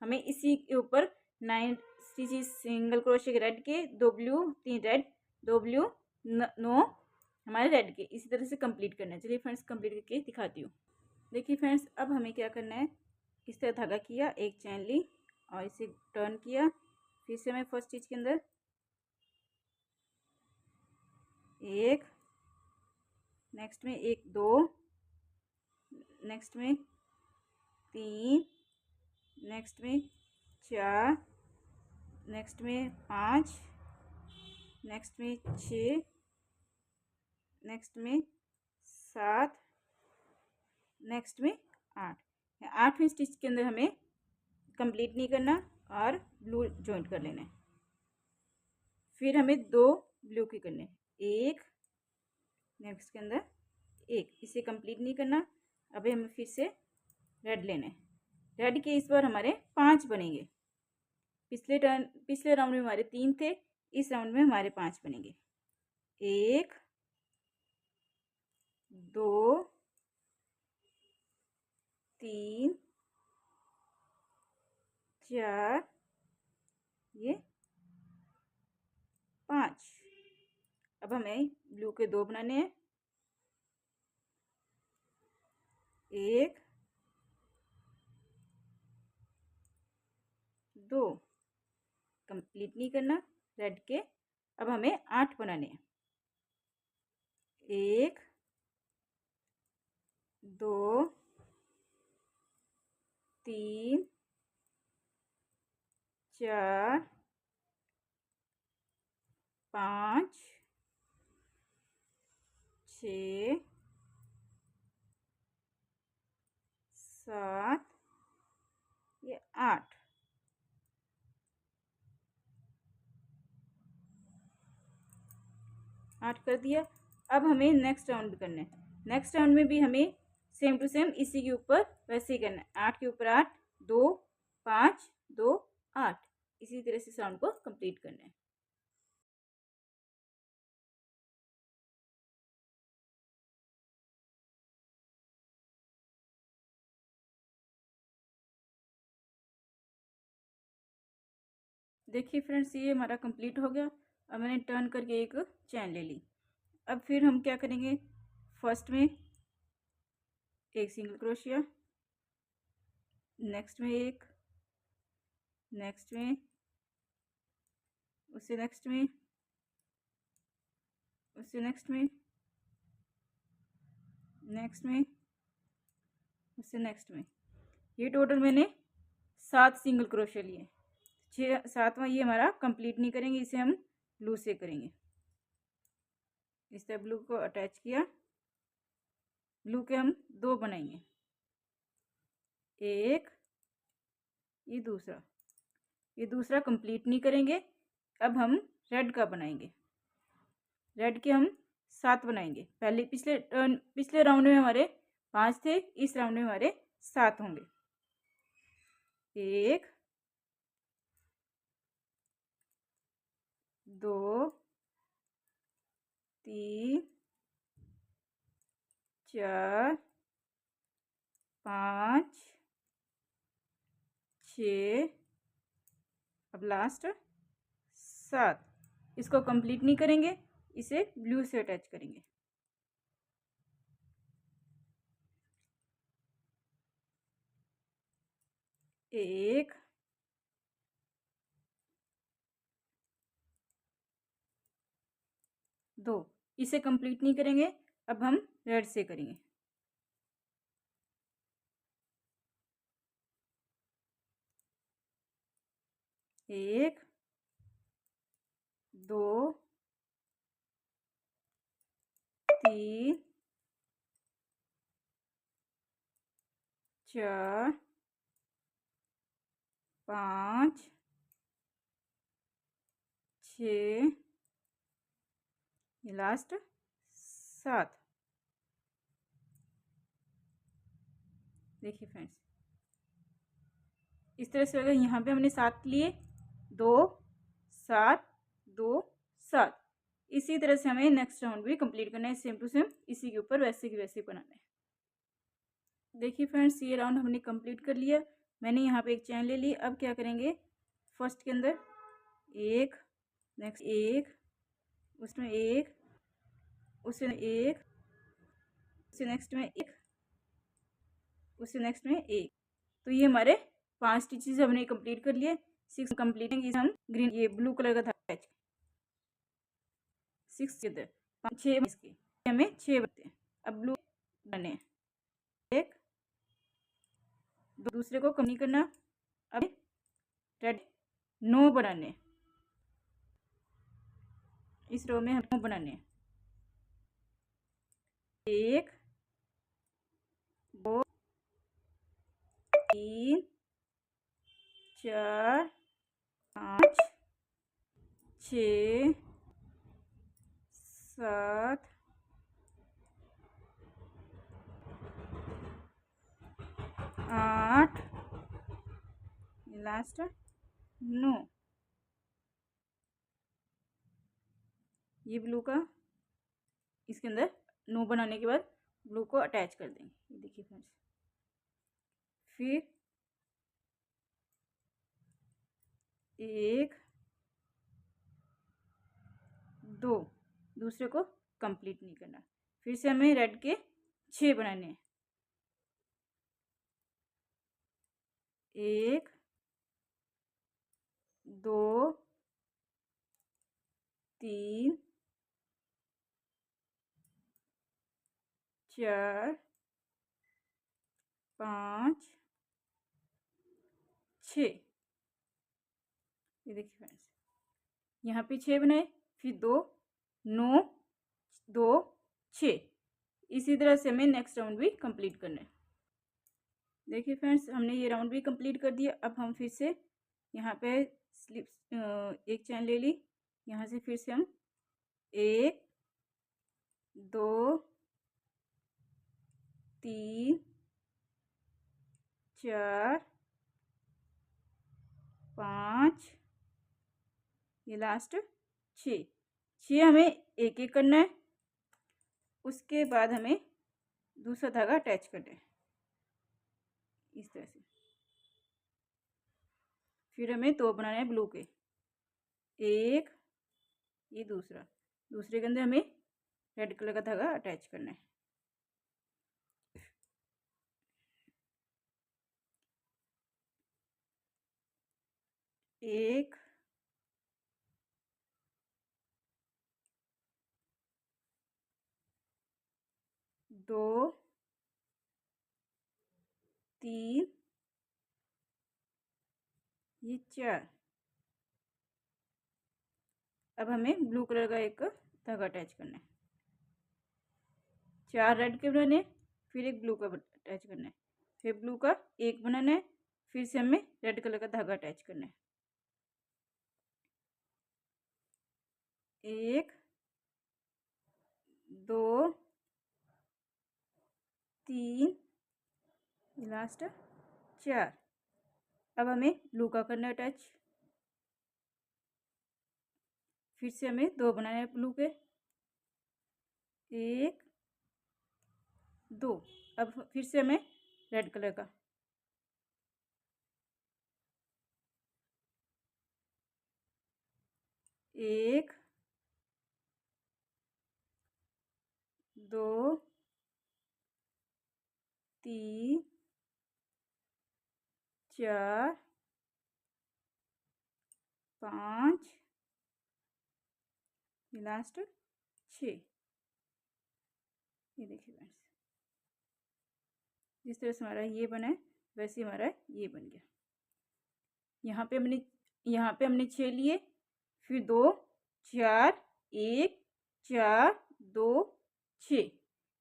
हमें इसी के ऊपर 9 स्टिचेस सिंगल क्रोशे के रेड के, 2 ब्लू, 3 रेड, 2 ब्लू, 9 हमारे रेड के, इसी तरह से कंप्लीट करना है। चलिए फ्रेंड्स कंप्लीट करके दिखाती हूँ। देखिए फ्रेंड्स अब हमें क्या करना है, इस तरह धागा किया, एक चैन ली और इसे टर्न किया, फिर से हमें फर्स्ट स्टिच के अंदर एक, नेक्स्ट में एक, 2, नेक्स्ट में 3, नेक्स्ट में 4, नेक्स्ट में 5, नेक्स्ट में 6, नेक्स्ट में 7, नेक्स्ट में 8। 8वें स्टिच के अंदर हमें कंप्लीट नहीं करना और ब्लू जॉइंट कर लेना है। फिर हमें 2 ब्लू के करने, एक, नेक्स्ट के अंदर एक, इसे कंप्लीट नहीं करना। अभी हमें फिर से रेड लेना है। रेड के इस बार हमारे 5 बनेंगे। पिछले राउंड में हमारे 3 थे, इस राउंड में हमारे 5 बनेंगे। 1, 2, 3, 4, ये 5। अब हमें ब्लू के 2 बनाने हैं। 1, 2, कंप्लीट नहीं करना रेड के। अब हमें 8 बनाने हैं। 1, 2, 3, 4, 5, 6, 7, ये 8। कर दिया। अब हमें नेक्स्ट राउंड करना है। नेक्स्ट राउंड में भी हमें सेम टू सेम इसी के ऊपर वैसे ही करना है। 8 के ऊपर 8, 2, 5, 2, 8, इसी तरह से राउंड को कंप्लीट करना है। देखिए फ्रेंड्स ये हमारा कंप्लीट हो गया। अब मैंने टर्न करके एक चैन ले ली। अब फिर हम क्या करेंगे, फर्स्ट में एक सिंगल क्रोशिया, नेक्स्ट में एक, नेक्स्ट में, उससे नेक्स्ट में, उससे नेक्स्ट में, नेक्स्ट में, उससे नेक्स्ट में। ये टोटल मैंने 7 सिंगल क्रोशिया लिए। 7वां ये हमारा कंप्लीट नहीं करेंगे, इसे हम ब्लू से करेंगे। इस तरह ब्लू को अटैच किया, ब्लू के हम 2 बनाएंगे, एक, ये दूसरा कंप्लीट नहीं करेंगे। अब हम रेड का बनाएंगे। रेड के हम 7 बनाएंगे। पिछले राउंड में हमारे 5 थे, इस राउंड में हमारे 7 होंगे। 1, 2, 3, 4, 5, 6, अब लास्ट 7। इसको कंप्लीट नहीं करेंगे, इसे ब्लू से अटैच करेंगे। एक, दो, इसे कंप्लीट नहीं करेंगे। अब हम रेड से करेंगे। एक, 2, 3, 4, 5, 6, ये लास्ट 7। देखिए फ्रेंड्स, इस तरह से अगर यहाँ पे हमने 7 लिए, 2 7 2 7, इसी तरह से हमें नेक्स्ट राउंड भी कंप्लीट करना है, सेम टू सेम इसी के ऊपर वैसे की वैसे बनाना है। देखिए फ्रेंड्स, ये राउंड हमने कंप्लीट कर लिया। मैंने यहाँ पे एक चैन ले ली। अब क्या करेंगे, फर्स्ट के अंदर एक, नेक्स्ट एक, उसमें एक, उससे एक, उससे नेक्स्ट में एक, उससे नेक्स्ट में एक। तो ये हमारे 5 स्टिचेस हमने कंप्लीट कर लिए। 6 कंप्लीट हम ग्रीन ये ब्लू कलर का था 6 के अंदर 6 इसके हमें 6 बनते हैं। अब ब्लू बने एक, दूसरे को कम नहीं करना। अब रेड 9 बनाने, इस रो में हम 9 बनाने। 1 2 3 4 5 6 7 8 लास्ट 9। ये ब्लू का इसके अंदर 9 बनाने के बाद ब्लू को अटैच कर देंगे। ये देखिए फ्रेंड्स, फिर 1 2, दूसरे को कंप्लीट नहीं करना। फिर से हमें रेड के 6 बनाने हैं। 1 2 3 4 5 6। ये देखिए फ्रेंड्स, यहाँ पे 6 बनाए, फिर 2 9 2 6। इसी तरह से हमें नेक्स्ट राउंड भी कंप्लीट करना है। देखिए फ्रेंड्स, हमने ये राउंड भी कंप्लीट कर दिया। अब हम फिर से यहाँ पे स्लिप एक चैन ले ली। यहाँ से फिर से हम 1 2 3 4 5, ये लास्ट 6 हमें एक एक करना है। उसके बाद हमें दूसरा धागा अटैच करना है इस तरह से। फिर हमें 2 बनाने हैं ब्लू के, एक, ये दूसरे के अंदर हमें रेड कलर का धागा अटैच करना है। एक, दो, 3, ये 4। अब हमें ब्लू कलर का एक धागा अटैच करना है। 4 रेड के बनाने, फिर एक ब्लू का अटैच करना है, फिर ब्लू का एक बनाना है, फिर से हमें रेड कलर का धागा अटैच करना है। 1 2 3, लास्ट 4। अब हमें ब्लू का करना है अटैच। फिर से हमें 2 बनाने हैं ब्लू के, 1 2। अब फिर से हमें रेड कलर का, 1 2 3 4 5, लास्ट 6। ये देखिए फ्रेंड्स, जिस तरह से हमारा ये बना है वैसे हमारा ये बन गया। यहाँ पे हमने 6 लिए, फिर 2 4 1 4 2 6।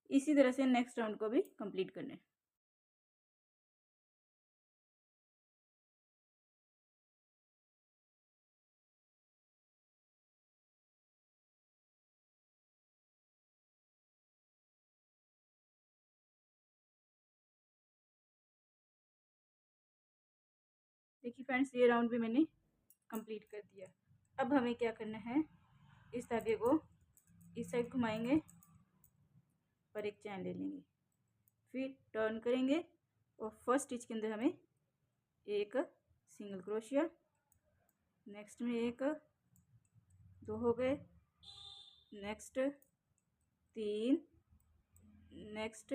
इसी तरह से नेक्स्ट राउंड को भी कंप्लीट करना है। देखिए फ्रेंड्स, ये राउंड भी मैंने कंप्लीट कर दिया। अब हमें क्या करना है, इस धागे को इस साइड घुमाएंगे और एक चैन ले लेंगे, फिर टर्न करेंगे और फर्स्ट स्टिच के अंदर हमें एक सिंगल क्रोशिया, नेक्स्ट में एक, दो हो गए, नेक्स्ट 3, नेक्स्ट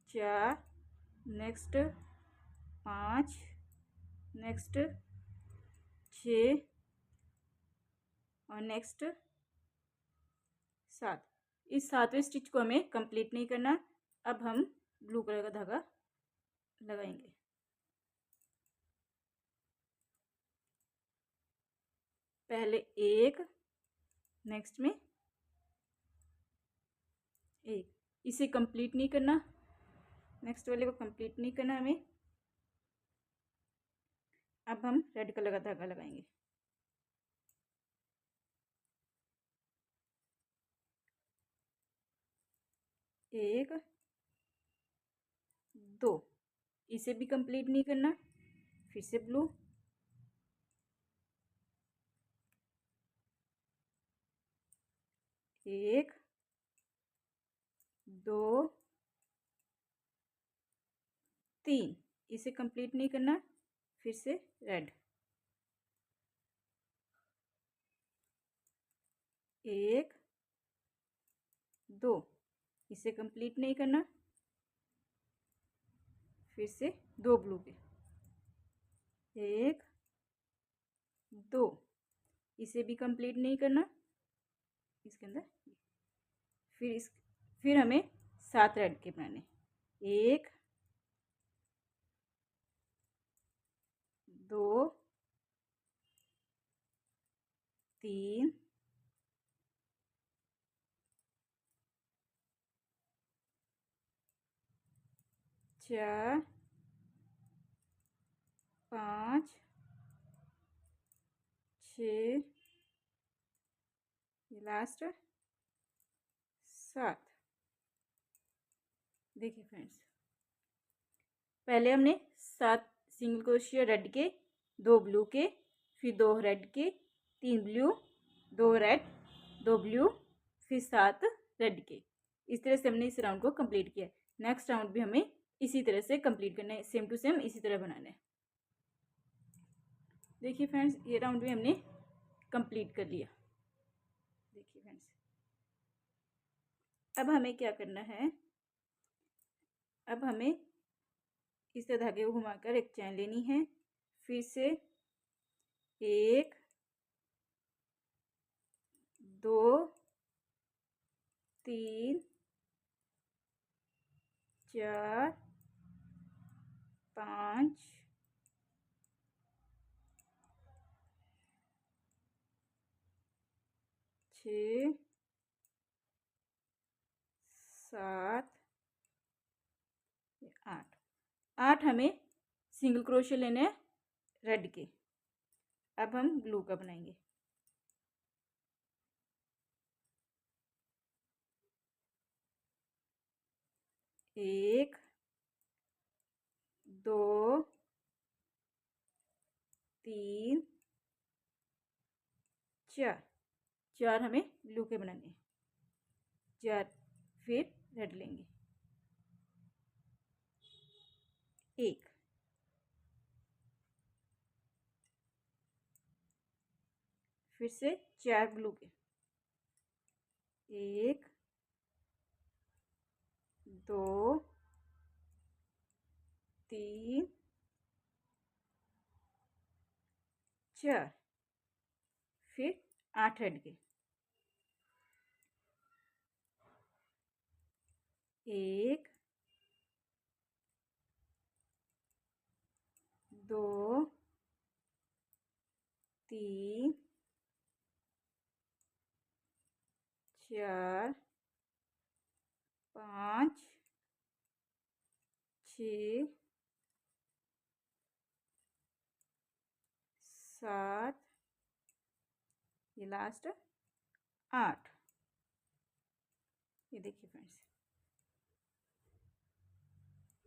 4, नेक्स्ट 5, नेक्स्ट 6 और नेक्स्ट 7। इस 7वें स्टिच को हमें कंप्लीट नहीं करना। अब हम ब्लू कलर का धागा लगाएंगे। पहले एक, नेक्स्ट में एक, इसे कंप्लीट नहीं करना, नेक्स्ट वाले को कंप्लीट नहीं करना हमें। अब हम रेड कलर का धागा लगाएंगे। एक, दो, इसे भी कंप्लीट नहीं करना, फिर से ब्लू, एक, दो, 3, इसे कंप्लीट नहीं करना, फिर से रेड, एक, दो, इसे कंप्लीट नहीं करना, फिर से दो ब्लू के, एक, दो, इसे भी कंप्लीट नहीं करना इसके अंदर, फिर हमें 7 रेड के बनाने, एक, दो, 3, 4, 5, 6, लास्ट 7। देखिए फ्रेंड्स, पहले हमने 7 सिंगल क्रोशिया रेड के, 2 ब्लू के, फिर 2 रेड के, 3 ब्लू, 2 रेड, 2 ब्लू, फिर 7 रेड के। इस तरह से हमने इस राउंड को कंप्लीट किया। नेक्स्ट राउंड भी हमें इसी तरह से कंप्लीट करना है, सेम टू सेम इसी तरह बनाना है। देखिए फ्रेंड्स, ये राउंड भी हमने कंप्लीट कर लिया। देखिए फ्रेंड्स, अब हमें क्या करना है, अब हमें इस तरह धागे को घुमाकर एक चैन लेनी है, फिर से 1, 2, 3, 4, 5, 6, 7, 8। 8 हमें सिंगल क्रोशिया लेने हैं रेड के। अब हम ब्लू का बनाएंगे। एक, दो, 3, 4, 4 हमें ब्लू के बनाने हैं, 4, फिर रेड लेंगे, एक, फिर से 4 ब्लू के, एक, दो, 3, 4, फिर 8 रेड के, एक, दो, 3, 4, 5, 6, 7, ये लास्ट 8। ये देखिए फ्रेंड्स,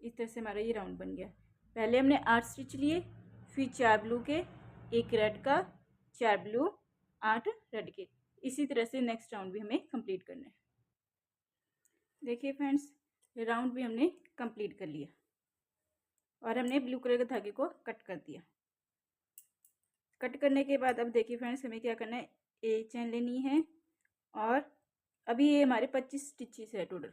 इस तरह से हमारा ये राउंड बन गया। पहले हमने 8 स्टिच लिए, फिर 4 ब्लू के, 1 रेड का, 4 ब्लू, 8 रेड के। इसी तरह से नेक्स्ट राउंड भी हमें कंप्लीट करना है। देखिए फ्रेंड्स, ये राउंड भी हमने कंप्लीट कर लिया और हमने ब्लू कलर के धागे को कट कर दिया। कट करने के बाद अब देखिए फ्रेंड्स, हमें क्या करना है, एक चेन लेनी है और अभी ये हमारे 25 स्टिचेस है टोटल।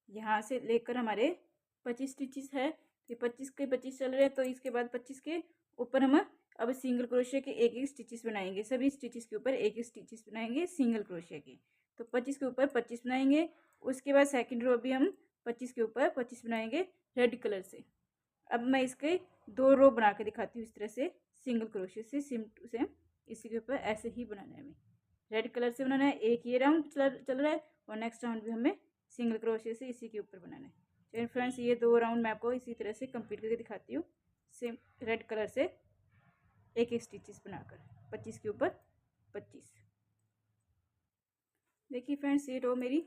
यहाँ से लेकर हमारे 25 स्टिचेस है, ये 25 के 25 चल रहे हैं, तो इसके बाद 25 के ऊपर हम अब सिंगल क्रोशिया के एक एक स्टिचेस बनाएंगे। सभी स्टिचेस के ऊपर एक एक स्टिचेस बनाएंगे सिंगल क्रोशिया के। तो 25 के ऊपर 25 बनाएंगे। उसके बाद सेकंड रो भी हम 25 के ऊपर 25 बनाएंगे रेड कलर से। अब मैं इसके 2 रो बना के दिखाती हूँ इस तरह से सिंगल क्रोशिया से, सेम टू सेम इसी के ऊपर ऐसे ही बनाना है। हमें रेड कलर से बनाना है। एक ये राउंड चल रहा है और नेक्स्ट राउंड भी हमें सिंगल क्रोशिया से इसी के ऊपर बनाना है। चलिए फ्रेंड्स, ये 2 राउंड मैं आपको इसी तरह से कंप्लीट करके दिखाती हूँ। सेम रेड कलर से एक एक स्टिचेस बनाकर 25 के ऊपर 25। देखिए फ्रेंड्स, ये रो मेरी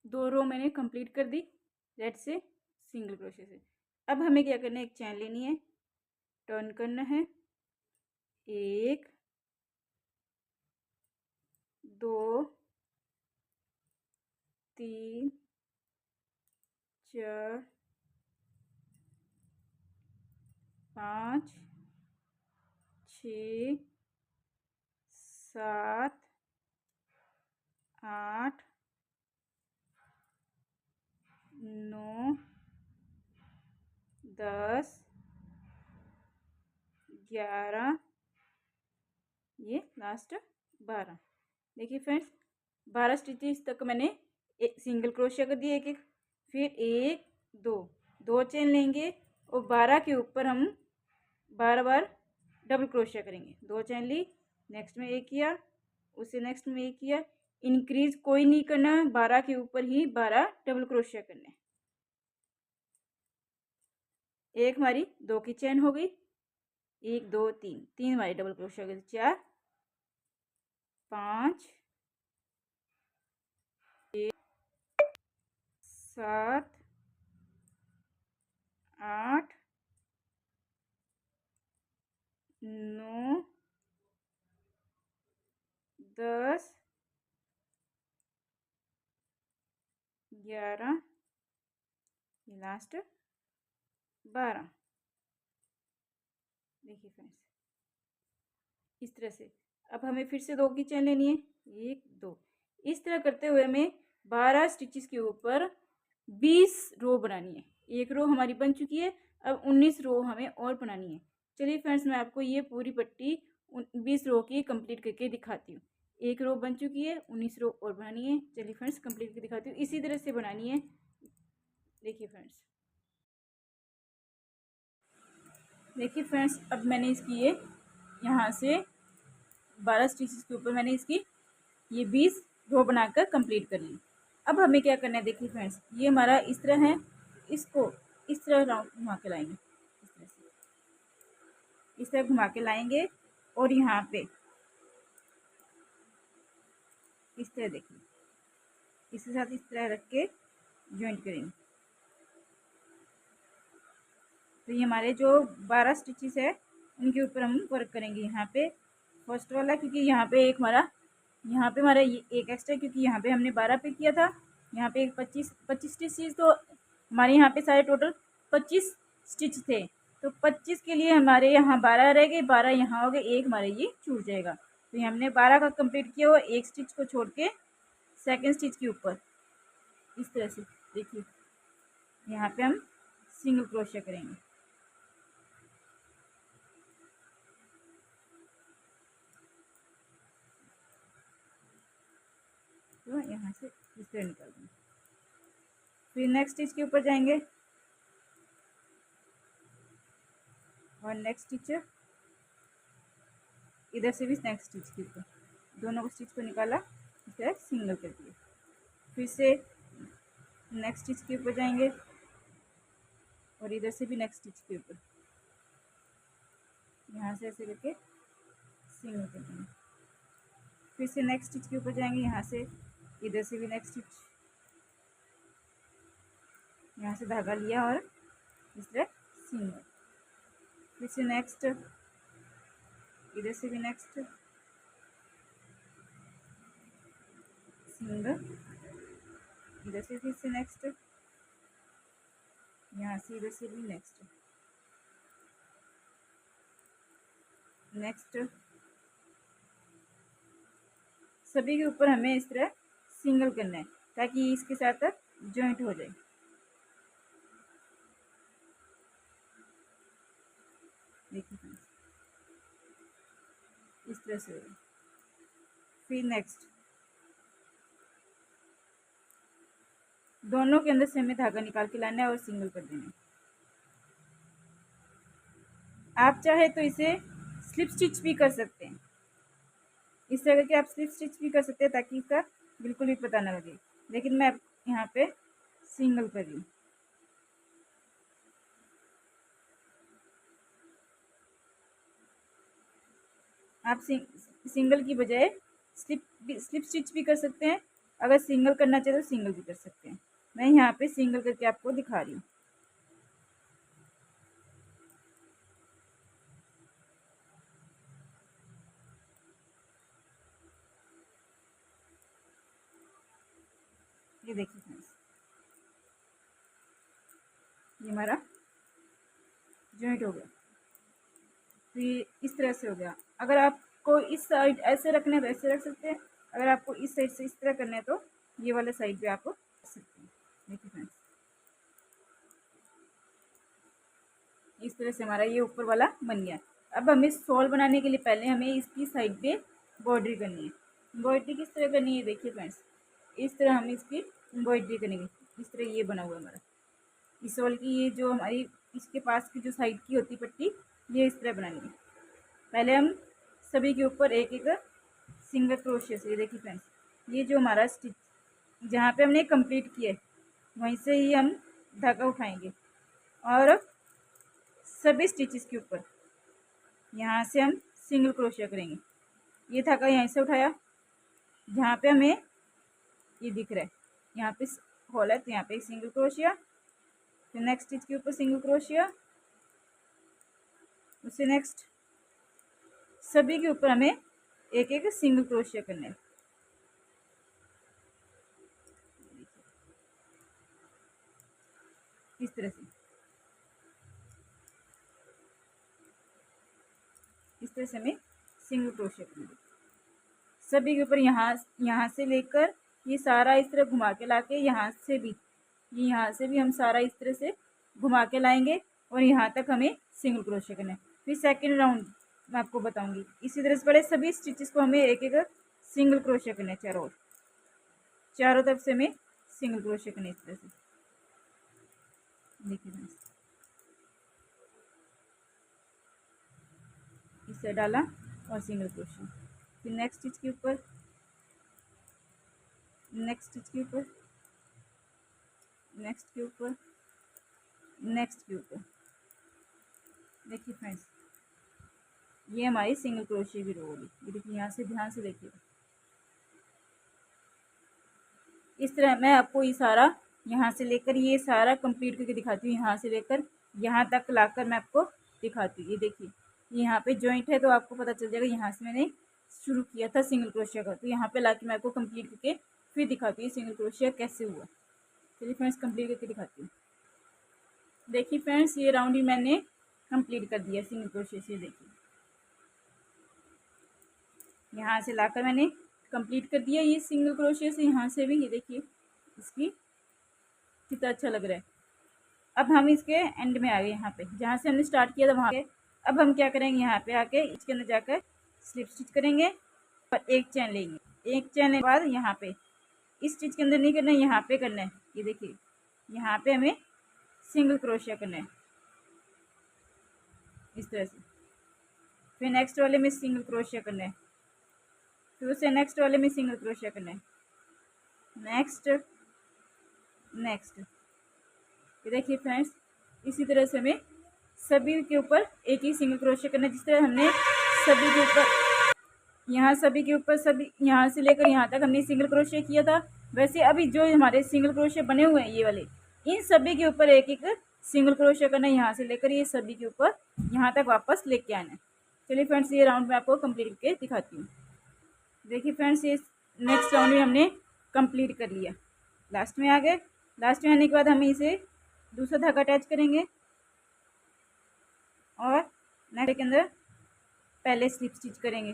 2 रो मैंने कंप्लीट कर दी रेड से सिंगल क्रोशिया से। अब हमें क्या करना है, एक चैन लेनी है, टर्न करना है, 1 2 3 4 5 6 7 8 9 10 11, ये लास्ट 12। देखिए फ्रेंड्स, 12 स्टिचेस तक मैंने सिंगल क्रोशिया कर दिया एक एक। फिर 1 2 चेन लेंगे और 12 के ऊपर हम 12 बार डबल क्रोशिया करेंगे। 2 चेन ली, नेक्स्ट में 1 किया, उससे नेक्स्ट में 1 किया। इंक्रीज कोई नहीं करना, 12 के ऊपर ही 12 डबल क्रोशिया करने। एक हमारी 2 की चेन हो गई, 1 2 3 हमारी डबल क्रोशिया हो गई। 4 5 6 7 8 9 10 11, लास्ट 12। देखिए फ्रेंड्स, इस तरह से अब हमें फिर से 2 की चेन लेनी है, 1 2। इस तरह करते हुए हमें 12 स्टिचेस के ऊपर 20 रो बनानी है। एक रो हमारी बन चुकी है, अब 19 रो हमें और बनानी है। चलिए फ्रेंड्स, मैं आपको ये पूरी पट्टी 20 रो की कंप्लीट करके दिखाती हूँ। एक रो बन चुकी है, 19 रो और बनानी है। चलिए फ्रेंड्स, कंप्लीट करके दिखाती हूँ। इसी तरह से बनानी है। देखिए फ्रेंड्स, देखिए फ्रेंड्स, अब मैंने इसकी ये यहाँ से 12 स्टिचेस के ऊपर मैंने इसकी ये 20 रो बनाकर कंप्लीट कर ली। अब हमें क्या करना है, देखिए फ्रेंड्स, ये हमारा इस तरह है, इसको इस तरह राउंड घुमा के लाएंगे, इस तरह से इस तरह घुमा के लाएंगे और यहाँ पे इस तरह देखिए इसके साथ इस तरह रख के ज्वाइंट करेंगे। तो ये हमारे जो 12 स्टिचेस है उनके ऊपर हम वर्क करेंगे। यहाँ पे फर्स्ट वाला, क्योंकि यहाँ पे एक हमारा ये एक एक्स्ट्रा, क्योंकि यहाँ पे हमने 12 पे किया था। यहाँ पे एक 25 स्टिचेस, तो हमारे यहाँ पे सारे टोटल 25 स्टिच थे। तो 25 के लिए हमारे यहाँ 12 रह गए, 12 यहाँ हो गए, एक हमारे ये छूट जाएगा। तो ये हमने 12 का कंप्लीट किया हुआ, एक स्टिच को छोड़ के सेकेंड स्टिच के ऊपर इस तरह से देखिए यहाँ पे हम सिंगल क्रोशिया करेंगे। तो यहाँ से इस तरह निकाल देंगे। फिर नेक्स्ट स्टिच के ऊपर जाएंगे और नेक्स्ट स्टिच इधर से भी नेक्स्ट स्टिच के ऊपर दोनों को स्टिच को निकाला, इस तरह सिंगल कर दिए। फिर से नेक्स्ट स्टिच के ऊपर जाएंगे और इधर से भी नेक्स्ट स्टिच के ऊपर यहाँ से ऐसे करके सिंगल कर देंगे। फिर से नेक्स्ट स्टिच के ऊपर जाएंगे, यहाँ से इधर से भी नेक्स्ट स्टिच, यहाँ से धागा लिया और इस तरह सिंगल। फिर से नेक्स्ट, इधर से भी नेक्स्ट सिंगल, इधर से फिर से नेक्स्ट, यहाँ से इधर से भी नेक्स्ट, नेक्स्ट सभी के ऊपर हमें इस तरह सिंगल करना है ताकि इसके साथ जॉइंट हो जाए। देखिए इस तरह से होगा। फिर नेक्स्ट दोनों के अंदर से हमें धागा निकाल के लाना है और सिंगल कर देना है। आप चाहे तो इसे स्लिप स्टिच भी कर सकते हैं, इस तरह के आप स्लिप स्टिच भी कर सकते हैं ताकि इसका बिल्कुल भी पता ना लगे, लेकिन मैं यहाँ पे सिंगल कर रही हूँ। आप सिंगल की बजाय स्लिप स्टिच भी कर सकते हैं, अगर सिंगल करना चाहे तो सिंगल भी कर सकते हैं। मैं यहाँ पे सिंगल करके आपको दिखा रही हूँ। ये देखिए फ्रेंड्स, ये हमारा जॉइंट हो गया। तो ये इस तरह से हो गया। अगर आपको इस साइड ऐसे रखना है तो ऐसे रख सकते हैं, अगर आपको इस साइड से इस तरह करना है तो ये वाले साइड पे आप रख सकते हैं। देखिए फ्रेंड्स, इस तरह से हमारा ये ऊपर वाला बन गया। अब हमें शॉल बनाने के लिए पहले हमें इसकी साइड पे एम्ब्रॉयडरी करनी है। एम्ब्रॉयडरी किस तरह करनी है, देखिए फ्रेंड्स, इस तरह हम इसकी एम्ब्रॉयडरी करेंगे। इस तरह ये बना हुआ है हमारा, इस शॉल की ये जो हमारी इसके पास की जो साइड की होती पट्टी, ये इस तरह बनानी है। पहले हम सभी के ऊपर एक एक सिंगल क्रोशिया से, ये देखिए फ्रेंड्स, ये जो हमारा स्टिच जहाँ पे हमने कंप्लीट किया है वहीं से ही हम धागा उठाएंगे और सभी स्टिचेस के ऊपर यहाँ से हम सिंगल क्रोशिया करेंगे। ये धागा यहीं से उठाया, जहाँ पे हमें ये दिख रहा है यहाँ पे होल है तो यहाँ पे एक सिंगल क्रोशिया, फिर नेक्स्ट स्टिच के ऊपर सिंगल क्रोशिया, उससे नेक्स्ट सभी के ऊपर हमें एक एक सिंगल क्रोशिया करना है। इस तरह से हमें सिंगल क्रोशिया करना है सभी के ऊपर। यहाँ से लेकर ये सारा इस तरह घुमा के लाके यहाँ से भी हम सारा इस तरह से घुमा के लाएंगे और यहाँ तक हमें सिंगल क्रोशिया करना है। फिर सेकंड राउंड मैं आपको बताऊंगी। इसी तरह से पहले सभी स्टिचेस को हमें एक एक सिंगल क्रोशिया करना है, चारों तरफ से हमें सिंगल क्रोशिया करना है। इस तरह से देखिए इसे डाला और सिंगल क्रोशिया, फिर नेक्स्ट स्टिच के ऊपर, नेक्स्ट स्टिच के ऊपर, नेक्स्ट के ऊपर, नेक्स्ट के ऊपर। देखिए फ्रेंड्स, ये हमारी सिंगल क्रोशिया की रो होगी। ये देखिए, यहाँ से ध्यान से देखिए, इस तरह मैं आपको ये सारा यहाँ से लेकर ये सारा कंप्लीट करके दिखाती हूँ। यहाँ से लेकर यहाँ तक लाकर मैं आपको दिखाती हूँ। ये देखिए, यहाँ पे जॉइंट है तो आपको पता चल जाएगा यहाँ से मैंने शुरू किया था सिंगल क्रोशिया का। तो यहाँ पे लाके मैं आपको कंप्लीट करके फिर दिखाती हूँ सिंगल क्रोशिया कैसे हुआ। चलिए फ्रेंड्स, कंप्लीट करके दिखाती हूँ। देखिए फ्रेंड्स, ये राउंड ही मैंने कंप्लीट कर दिया सिंगल क्रोशिया से। देखिए, यहाँ से लाकर मैंने कंप्लीट कर दिया ये सिंगल क्रोशिया से। यहाँ से भी ये देखिए इसकी कितना अच्छा लग रहा है। अब हम इसके एंड में आ गए, यहाँ पे जहाँ से हमने स्टार्ट किया था वहाँ पे। अब हम क्या करेंगे, यहाँ पे आके इसके अंदर जाकर स्लिप स्टिच करेंगे और एक चैन लेंगे। एक चैन के बाद यहाँ पे इस स्टिच के अंदर नहीं करना है, यहाँ पे करना है। ये देखिए, यहाँ पे हमें सिंगल क्रोशिया करना है इस तरह से। फिर नेक्स्ट वाले में सिंगल क्रोशिया करना है, फिर उसे नेक्स्ट वाले में सिंगल क्रोशिया करना है, नेक्स्ट नेक्स्ट। ये देखिए फ्रेंड्स, इसी तरह से हमें सभी के ऊपर एक ही सिंगल क्रोशिया करना है। जिस तरह हमने सभी के ऊपर सभी के ऊपर सभी यहाँ से लेकर यहाँ तक हमने सिंगल क्रोशिया किया था, वैसे अभी जो हमारे सिंगल क्रोशिया बने हुए हैं ये वाले, इन सभी के ऊपर एक एक सिंगल क्रोशिया करना है, यहाँ से लेकर ये सभी के ऊपर यहाँ तक वापस लेके आना है। चलिए फ्रेंड्स, ये राउंड मैं आपको कंप्लीट करके दिखाती हूँ। देखिए फ्रेंड्स, ये नेक्स्ट राउंड भी हमने कंप्लीट कर लिया, लास्ट में आ गए। लास्ट में आने के बाद हम इसे दूसरा धागा अटैच करेंगे और नेक्स्ट के अंदर पहले स्लिप स्टिच करेंगे।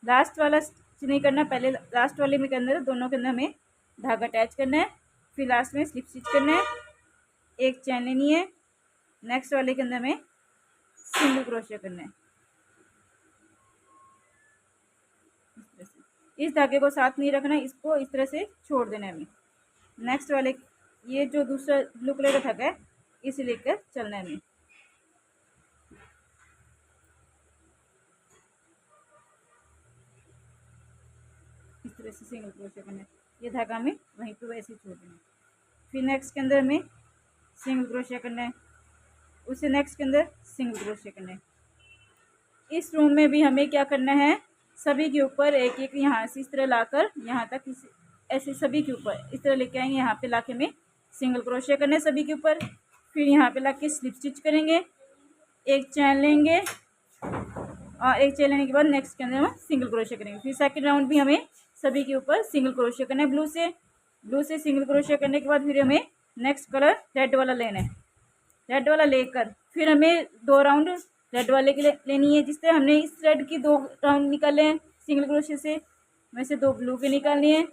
लास्ट वाला स्टिच नहीं करना, पहले लास्ट वाले में के अंदर दोनों के अंदर हमें धागा अटैच करना है, फिर लास्ट में स्लिप स्टिच करना है, एक चैन लेनी है, नेक्स्ट वाले के अंदर हमें सिंगल क्रोशिया करना है। इस धागे को साथ नहीं रखना है, इसको इस तरह से छोड़ देना है हमें। नेक्स्ट वाले ये जो दूसरा ब्लू कलर का धागा है इसे लेकर चलना है हमें। इस तरह से सिंगल क्रोशिया करना है, ये धागा हमें वहीं पे वैसे ही छोड़ देना है। फिर नेक्स्ट के अंदर हमें सिंगल क्रोशिया करना है, उससे नेक्स्ट के अंदर सिंगल क्रोशिया करना है। इस रूम में भी हमें क्या करना है, सभी के ऊपर एक एक यहाँ से इस तरह लाकर यहाँ तक ऐसे सभी के ऊपर इस तरह लेके आएंगे, यहाँ पे लाके हमें सिंगल क्रोशिया करना है सभी के ऊपर। फिर यहाँ पे लाके स्लिप स्टिच करेंगे, एक चैन लेंगे और एक चैन लेने के बाद नेक्स्ट के अंदर हम सिंगल क्रोशिया करेंगे। फिर सेकंड राउंड भी हमें सभी के ऊपर सिंगल क्रोशिया करना है ब्लू से सिंगल क्रोशिया करने के बाद फिर हमें नेक्स्ट कलर रेड वाला लेना है। रेड वाला लेकर फिर हमें 2 राउंड रेड वाले के लेनी है। जिस तरह हमने इस रेड की 2 राउंड निकाले हैं सिंगल क्रोशिया से, वैसे 2 ब्लू के निकालने हैं।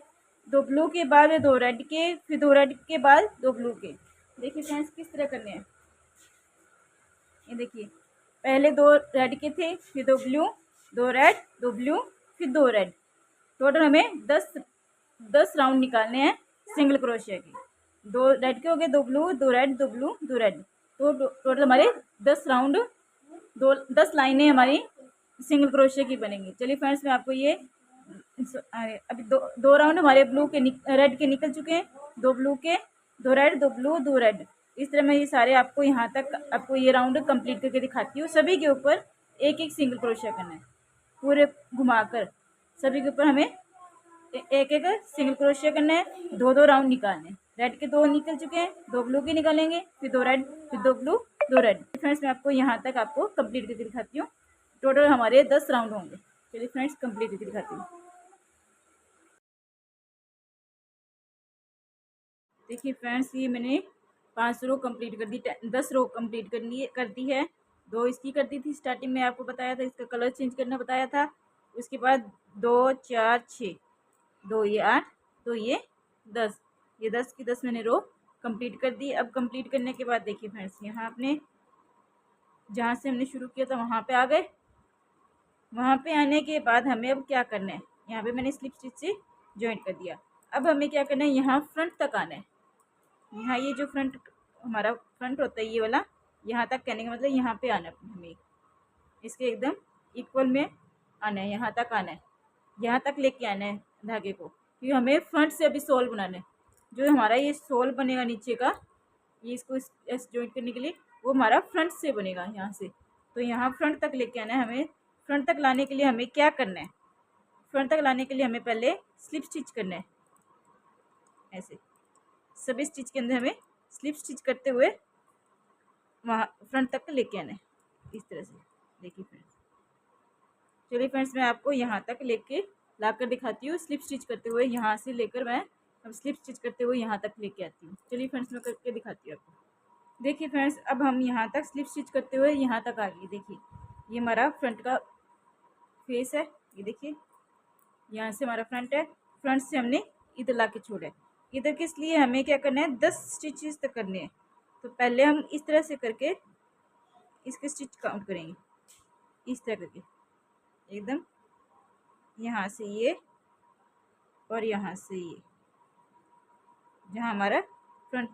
2 ब्लू के बाद 2 रेड के, फिर 2 रेड के बाद 2 ब्लू के। देखिए फ्रेंड्स किस तरह करने हैं, ये देखिए पहले 2 रेड के थे, फिर 2 ब्लू, 2 रेड, 2 ब्लू, फिर 2 रेड। टोटल हमें 10 राउंड निकालने हैं सिंगल क्रोशिया के। 2 रेड के हो गए, 2 ब्लू, 2 रेड, 2 ब्लू, 2 रेड, तो टोटल हमारे 10 राउंड 10 लाइनें हमारी सिंगल क्रोशिया की बनेंगी। चलिए फ्रेंड्स, मैं आपको ये अभी 2 राउंड हमारे ब्लू के रेड के निकल चुके हैं, 2 ब्लू के, 2 रेड, 2 ब्लू, 2 रेड। इस तरह मैं ये सारे आपको यहाँ तक आपको ये राउंड कंप्लीट करके दिखाती हूँ। सभी के ऊपर एक एक सिंगल क्रोशिया करना है, पूरे घुमाकर सभी के ऊपर हमें एक एक सिंगल क्रोशिया करना है। 2 राउंड निकालने हैं। रेड के 2 निकल चुके हैं, 2 ब्लू के निकालेंगे, फिर 2 रेड, फिर 2 ब्लू, 2 रेड। फ्रेंड्स, मैं आपको यहाँ तक आपको कंप्लीट करके दिखाती हूँ। टोटल हमारे 10 राउंड होंगे। चलिए फ्रेंड्स, कंप्लीट करके दिखाती हूँ। देखिए फ्रेंड्स, ये मैंने 5 रो कंप्लीट कर दी, 10 रो कंप्लीट कर दी है। 2 इसकी कर दी थी स्टार्टिंग में, आपको बताया था इसका कलर चेंज करना बताया था। उसके बाद 2 4 6, 2 ये 8, 2 ये 10, ये 10 की 10 मैंने रो कंप्लीट कर दी। अब कंप्लीट करने के बाद देखिए फ्रेंड्स, यहाँ आपने जहाँ से हमने शुरू किया था वहाँ पे आ गए। वहाँ पे आने के बाद हमें अब क्या करना है, यहाँ पे मैंने स्लिप स्टिच से जॉइंट कर दिया। अब हमें क्या करना है, यहाँ फ्रंट तक आना है। यहाँ ये जो फ्रंट हमारा फ्रंट होता है ये वाला, यहाँ तक कहने का मतलब यहाँ पे आना है हमें, इसके एकदम इक्वल में आना है, यहाँ तक आना है, यहाँ तक लेके आना है धागे को। क्योंकि हमें फ्रंट से अभी सोल बनाना है। जो हमारा ये सोल बनेगा नीचे का, ये इसको इस जॉइंट करने के लिए, वो हमारा फ्रंट से बनेगा यहाँ से। तो यहाँ फ्रंट तक लेके आना है हमें। फ्रंट तक लाने के लिए हमें क्या करना है, फ्रंट तक लाने के लिए हमें पहले स्लिप स्टिच करना है। ऐसे सभी स्टिच के अंदर हमें स्लिप स्टिच करते हुए वहाँ फ्रंट तक लेके आना है, इस तरह से। देखिए फ्रेंड्स, चलिए फ्रेंड्स, मैं आपको यहाँ तक लेके लाकर दिखाती हूँ। स्लिप स्टिच करते हुए यहाँ से लेकर मैं अब स्लिप स्टिच करते हुए यहाँ तक लेके आती हूँ। चलिए फ्रेंड्स, मैं करके दिखाती हूँ आपको। देखिए फ्रेंड्स, अब हम यहाँ तक स्लिप स्टिच करते हुए यहाँ तक आ गई। देखिए ये हमारा फ्रंट का फेस है, ये देखिए यहाँ से हमारा फ्रंट है। फ्रंट से हमने इधर ला के छोड़ा है। इधर किस लिए हमें क्या करना है, 10 स्टिचेस तक करने हैं। तो पहले हम इस तरह से करके इसके स्टिच काउंट करेंगे, इस तरह करके एकदम यहाँ से ये और यहाँ से ये, जहाँ हमारा फ्रंट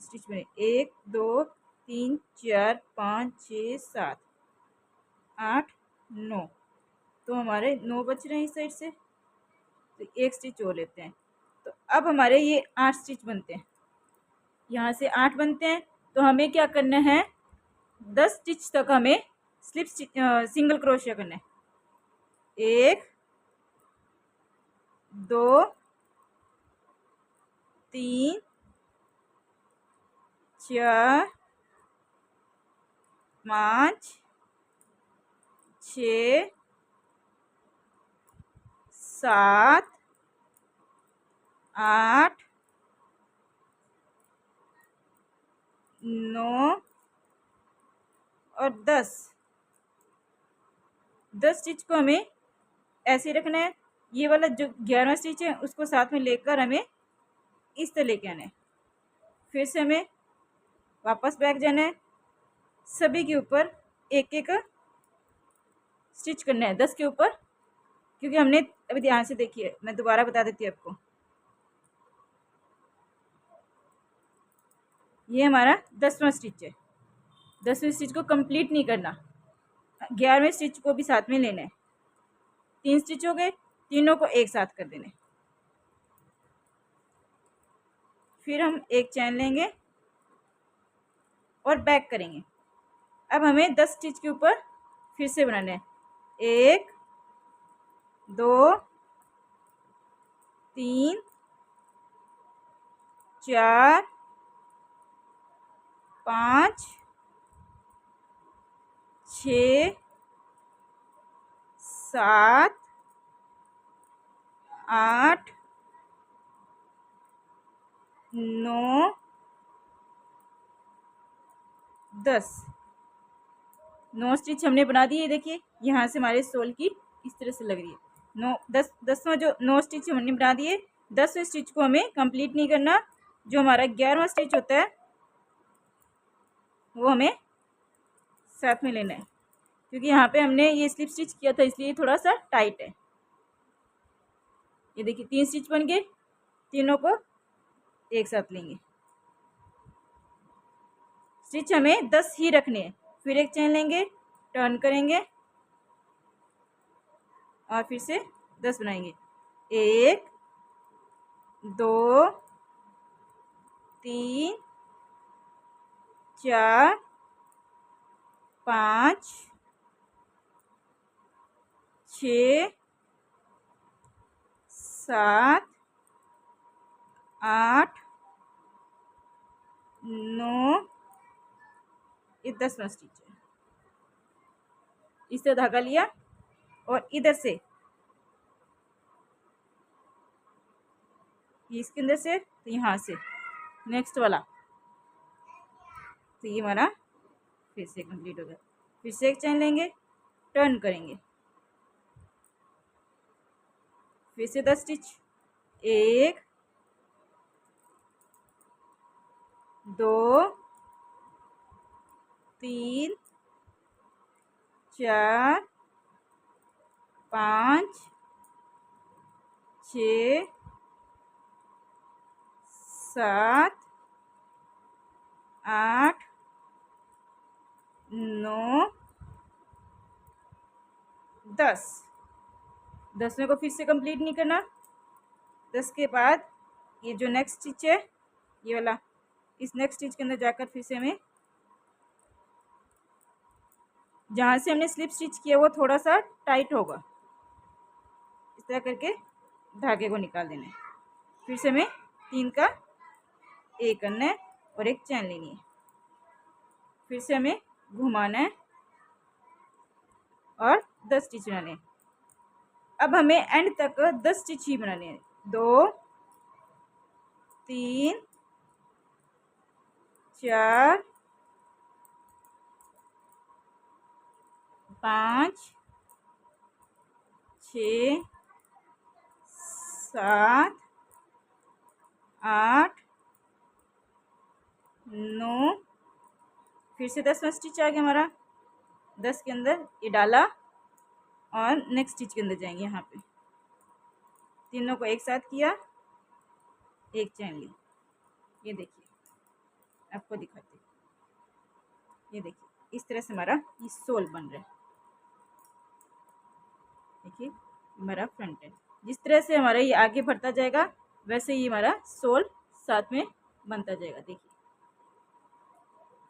स्टिच बने 1 2 3 4 5 6 7 8 9, तो हमारे 9 बच रहे हैं इस साइड से। तो एक स्टिच और लेते हैं, तो अब हमारे ये 8 स्टिच बनते हैं, यहाँ से 8 बनते हैं। तो हमें क्या करना है, 10 स्टिच तक हमें स्लिप सिंगल क्रोशिया करना है। 1 2 3 4 5 6 7 8 9 और 10 स्टिच को हमें ऐसे रखना है। ये वाला जो 11वां स्टिच है उसको साथ में लेकर हमें इस तरह लेके आना है। फिर से हमें वापस बैक जाना है। सभी के ऊपर एक एक स्टिच करना है 10 के ऊपर, क्योंकि हमने अभी ध्यान से देखिए, मैं दोबारा बता देती हूँ आपको। ये हमारा 10वां स्टिच है। 10वें स्टिच को कंप्लीट नहीं करना, 11वें स्टिच को भी साथ में लेना है। 3 स्टिच हो गए, तीनों को एक साथ कर देना है। फिर हम एक चैन लेंगे और बैक करेंगे। अब हमें 10 स्टिच के ऊपर फिर से बनाना है। 1 2 3 4 5 6 7 8 9 10 9 स्टिच हमने बना दिए। देखिए यहाँ से हमारे सोल की इस तरह से लग रही है। 10वां जो 9 स्टिच हमने बना दिए। 10वें स्टिच को हमें कंप्लीट नहीं करना। जो हमारा 11वां स्टिच होता है वो हमें साथ में लेना है, क्योंकि यहाँ पे हमने ये स्लिप स्टिच किया था इसलिए थोड़ा सा टाइट है। ये देखिए 3 स्टिच बन गए, तीनों को एक साथ लेंगे। स्टिच हमें 10 ही रखने हैं। फिर एक चेन लेंगे, टर्न करेंगे और फिर से 10 बनाएंगे। 1 2 3 4 5 6 7 8 9, ये 10वां स्टिच है। इस तरह धागा लिया और इधर से इसके अंदर से तो यहाँ से नेक्स्ट वाला, तो ये हमारा फिर से कंप्लीट हो गया। फिर से एक चैन लेंगे, टर्न करेंगे, फिर से 10 स्टिच। 1 2 3 4 5 6 7 8 9 10। 10वें को फिर से कंप्लीट नहीं करना। 10 के बाद ये जो नेक्स्ट स्टिच है ये वाला, इस नेक्स्ट स्टिच के अंदर जाकर फिर से हमें जहाँ से हमने स्लिप स्टिच किया वो थोड़ा सा टाइट होगा, इस तरह करके धागे को निकाल देना है। फिर से हमें 3 का एक करना है और एक चैन लेनी है। फिर से हमें घुमाना है और 10 स्टिच बनाने हैं। अब हमें एंड तक 10 स्टिच ही बनाने हैं। 2 3 4 5 6 7 8 9, फिर से 10वां स्टिच आ गया हमारा। 10 के अंदर ये डाला और नेक्स्ट स्टिच के अंदर जाएंगे। यहाँ पे तीनों को एक साथ किया, एक चैन ली। ये देखिए आपको दिखाती हूँ, ये देखिए इस तरह से हमारा ये सोल बन रहा है। देखिए हमारा फ्रंट है। जिस तरह से हमारा ये आगे बढ़ता जाएगा वैसे ही हमारा सोल साथ में बनता जाएगा। देखिए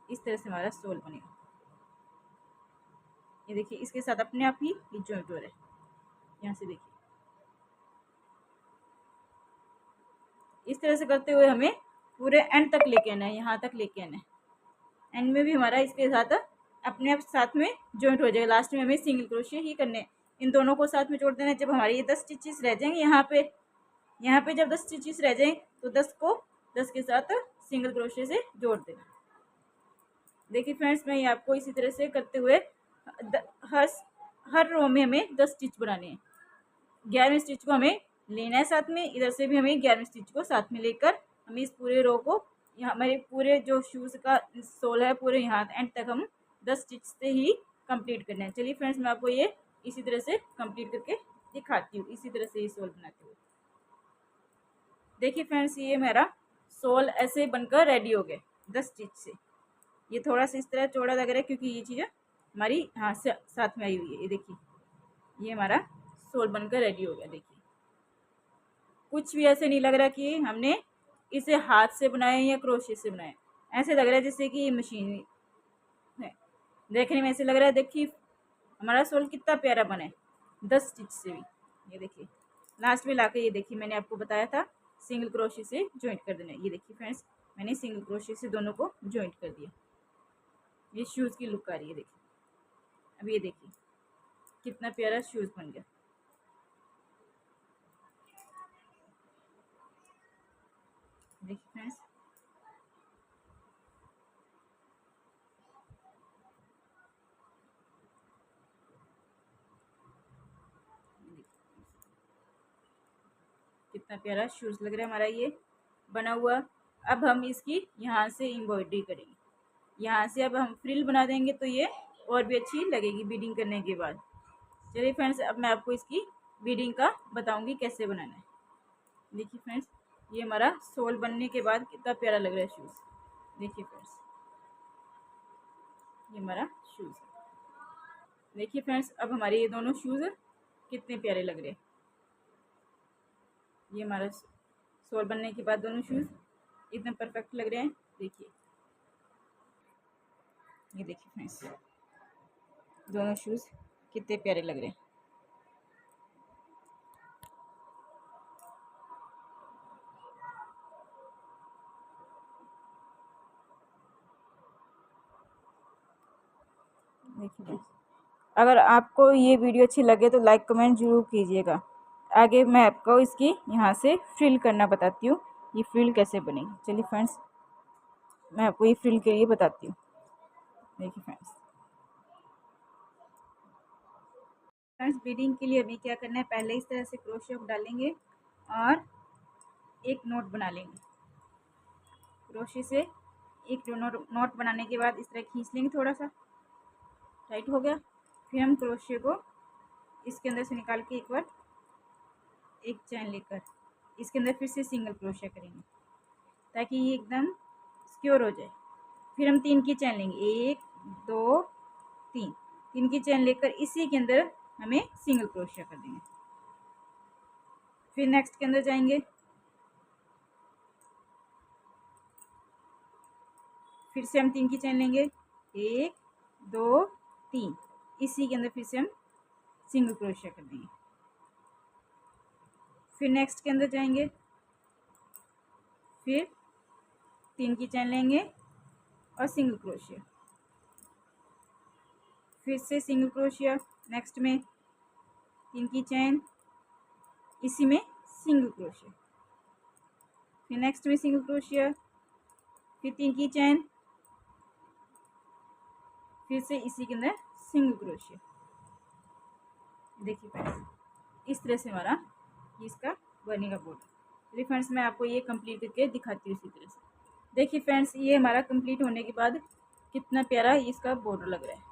इस तरह से हमारा सोल बनेगा। ये देखिए इसके साथ अपने आप ही ये जॉइंट हो रहा है। यहाँ से देखिए इस तरह से करते हुए हमें पूरे एंड तक लेके आना है, यहाँ तक लेके आना है। एंड में भी हमारा इसके साथ अपने आप साथ में जॉइंट हो जाएगा। लास्ट में हमें सिंगल क्रोशिया ही करने हैं। इन दोनों को साथ में जोड़ देना है। जब हमारे ये 10 स्टिचेस रह जाएंगे यहाँ पे जब 10 स्टिचेस रह जाएं तो 10 को 10 के साथ सिंगल क्रोशिया से जोड़ देना। देखिए फ्रेंड्स, मैं ये आपको इसी तरह से करते हुए हर रो में हमें 10 स्टिच बनाने हैं। 11वें स्टिच को हमें लेना है साथ में, इधर से भी हमें 11वें स्टिच को साथ में लेकर हमें इस पूरे रो को, यहाँ हमारे पूरे जो शूज़ का सोल है पूरे यहाँ एंड तक हम 10 स्टिच से ही कंप्लीट करना है। चलिए फ्रेंड्स, मैं आपको ये इसी तरह से कंप्लीट करके दिखाती हूँ। इसी तरह से ये सोल बनाती हूँ। देखिए फ्रेंड्स, ये मेरा सोल ऐसे बनकर रेडी हो गया 10 स्टिच से। ये थोड़ा सा इस तरह चौड़ा लग रहा है क्योंकि ये चीज़ें हमारी हाथ से साथ में आई हुई है। ये देखिए, ये हमारा सोल बनकर रेडी हो गया। देखिए, कुछ भी ऐसे नहीं लग रहा कि हमने इसे हाथ से बनाया या क्रोशे से बनाया। ऐसे लग रहा है जैसे कि ये मशीन है। देखने में ऐसे लग रहा है। देखिए हमारा सोल कितना प्यारा बना है 10 स्टिच से भी। ये देखिए लास्ट में लाके, ये देखिए मैंने आपको बताया था सिंगल क्रोशे से जॉइंट कर देना है। ये देखिए फ्रेंड्स, मैंने सिंगल क्रोशे से दोनों को जॉइंट कर दिया। ये शूज़ की लुक आ रही है। देखिए, अब ये देखिए कितना प्यारा शूज़ बन गया। देखिए फ्रेंड्स, कितना प्यारा शूज़ लग रहा है हमारा ये बना हुआ। अब हम इसकी यहाँ से एम्ब्रॉयडरी करेंगे। यहाँ से अब हम फ्रिल बना देंगे तो ये और भी अच्छी लगेगी बीडिंग करने के बाद। चलिए फ्रेंड्स, अब मैं आपको इसकी बीडिंग का बताऊंगी कैसे बनाना है। देखिए फ्रेंड्स, ये हमारा सोल बनने के बाद कितना प्यारा लग रहा है शूज़। देखिए फ्रेंड्स, ये हमारा शूज़। देखिए फ्रेंड्स, अब हमारे ये दोनों शूज़ कितने प्यारे लग रहे हैं। ये हमारा सोल बनने के बाद दोनों शूज़ एकदम परफेक्ट लग रहे हैं। देखिए, ये देखिए फ्रेंड्स, दोनों शूज़ कितने प्यारे लग रहे हैं। देखिए, अगर आपको ये वीडियो अच्छी लगे तो लाइक कमेंट ज़रूर कीजिएगा। आगे मैं आपको इसकी यहाँ से फ्रिल करना बताती हूँ। ये फ्रिल कैसे बनेगी। चलिए फ्रेंड्स, मैं आपको ये फ्रिल के लिए बताती हूँ। देखिए फ्रेंड्स, बीडिंग के लिए हमें क्या करना है, पहले इस तरह से क्रोशिया डालेंगे और एक नोट बना लेंगे। क्रोशिया से एक नोट बनाने के बाद इस तरह खींच लेंगे, थोड़ा सा टाइट हो गया। फिर हम क्रोशिया को इसके अंदर से निकाल के एक बार एक चैन लेकर इसके अंदर फिर से सिंगल क्रोशिया करेंगे ताकि ये एकदम सिक्योर हो जाए। फिर हम 3 की चैन लेंगे, 1 2 3। 3 की चैन लेकर इसी के अंदर हमें सिंगल क्रोशिया कर देंगे। फिर नेक्स्ट के अंदर जाएंगे, फिर से हम 3 की चैन लेंगे, 1 2 3। इसी के अंदर फिर से हम सिंगल क्रोशिया कर देंगे। फिर नेक्स्ट के अंदर जाएंगे, फिर 3 की चैन लेंगे और सिंगल क्रोशिया, फिर से सिंगल क्रोशिया, नेक्स्ट में 3 की चैन, इसी में सिंगल क्रोशिया, फिर नेक्स्ट में सिंगल क्रोशिया, फिर 3 की चैन, फिर से इसी के अंदर सिंगल क्रोशिया। देखिए फ्रेंड्स, इस तरह से हमारा इसका बनेगा बॉर्डर। चलिए फ्रेंड्स, मैं आपको ये कंप्लीट करके दिखाती हूँ इसी तरह से। देखिए फ्रेंड्स, ये हमारा कंप्लीट होने के बाद कितना प्यारा इसका बॉर्डर लग रहा है।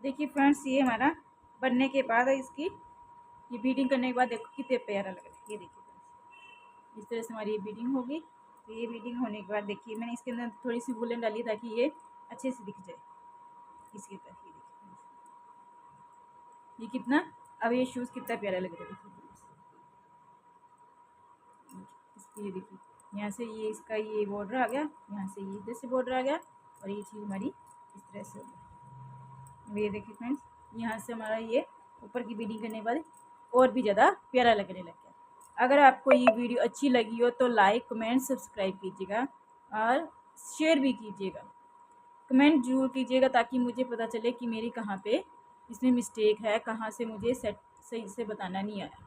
देखिए फ्रेंड्स, ये हमारा बनने के बाद इसकी ये बीडिंग करने के बाद देखो कितने प्यारा लग रहा है। ये देखिए फ्रेंड्स, इस तरह से हमारी ये बीडिंग होगी। तो ये बीडिंग होने के बाद देखिए मैंने इसके अंदर थोड़ी सी वूलन डाली ताकि ये अच्छे से दिख जाए इसकी तरह। ये देखिए ये कितना, अब ये शूज़ कितना प्यारा लग रहा है। इसकी ये देखिए, यहाँ से ये इसका ये बॉर्डर आ गया, यहाँ से ये इधर से बॉर्डर आ गया और ये चीज़ हमारी इस तरह से हो गई। ये देखिए फ्रेंड्स, यहाँ से हमारा ये ऊपर की बीडिंग करने के बाद और भी ज़्यादा प्यारा लगने लग गया। अगर आपको ये वीडियो अच्छी लगी हो तो लाइक कमेंट सब्सक्राइब कीजिएगा और शेयर भी कीजिएगा। कमेंट ज़रूर कीजिएगा ताकि मुझे पता चले कि मेरी कहाँ पे इसमें मिस्टेक है, कहाँ से मुझे सही से बताना नहीं आया।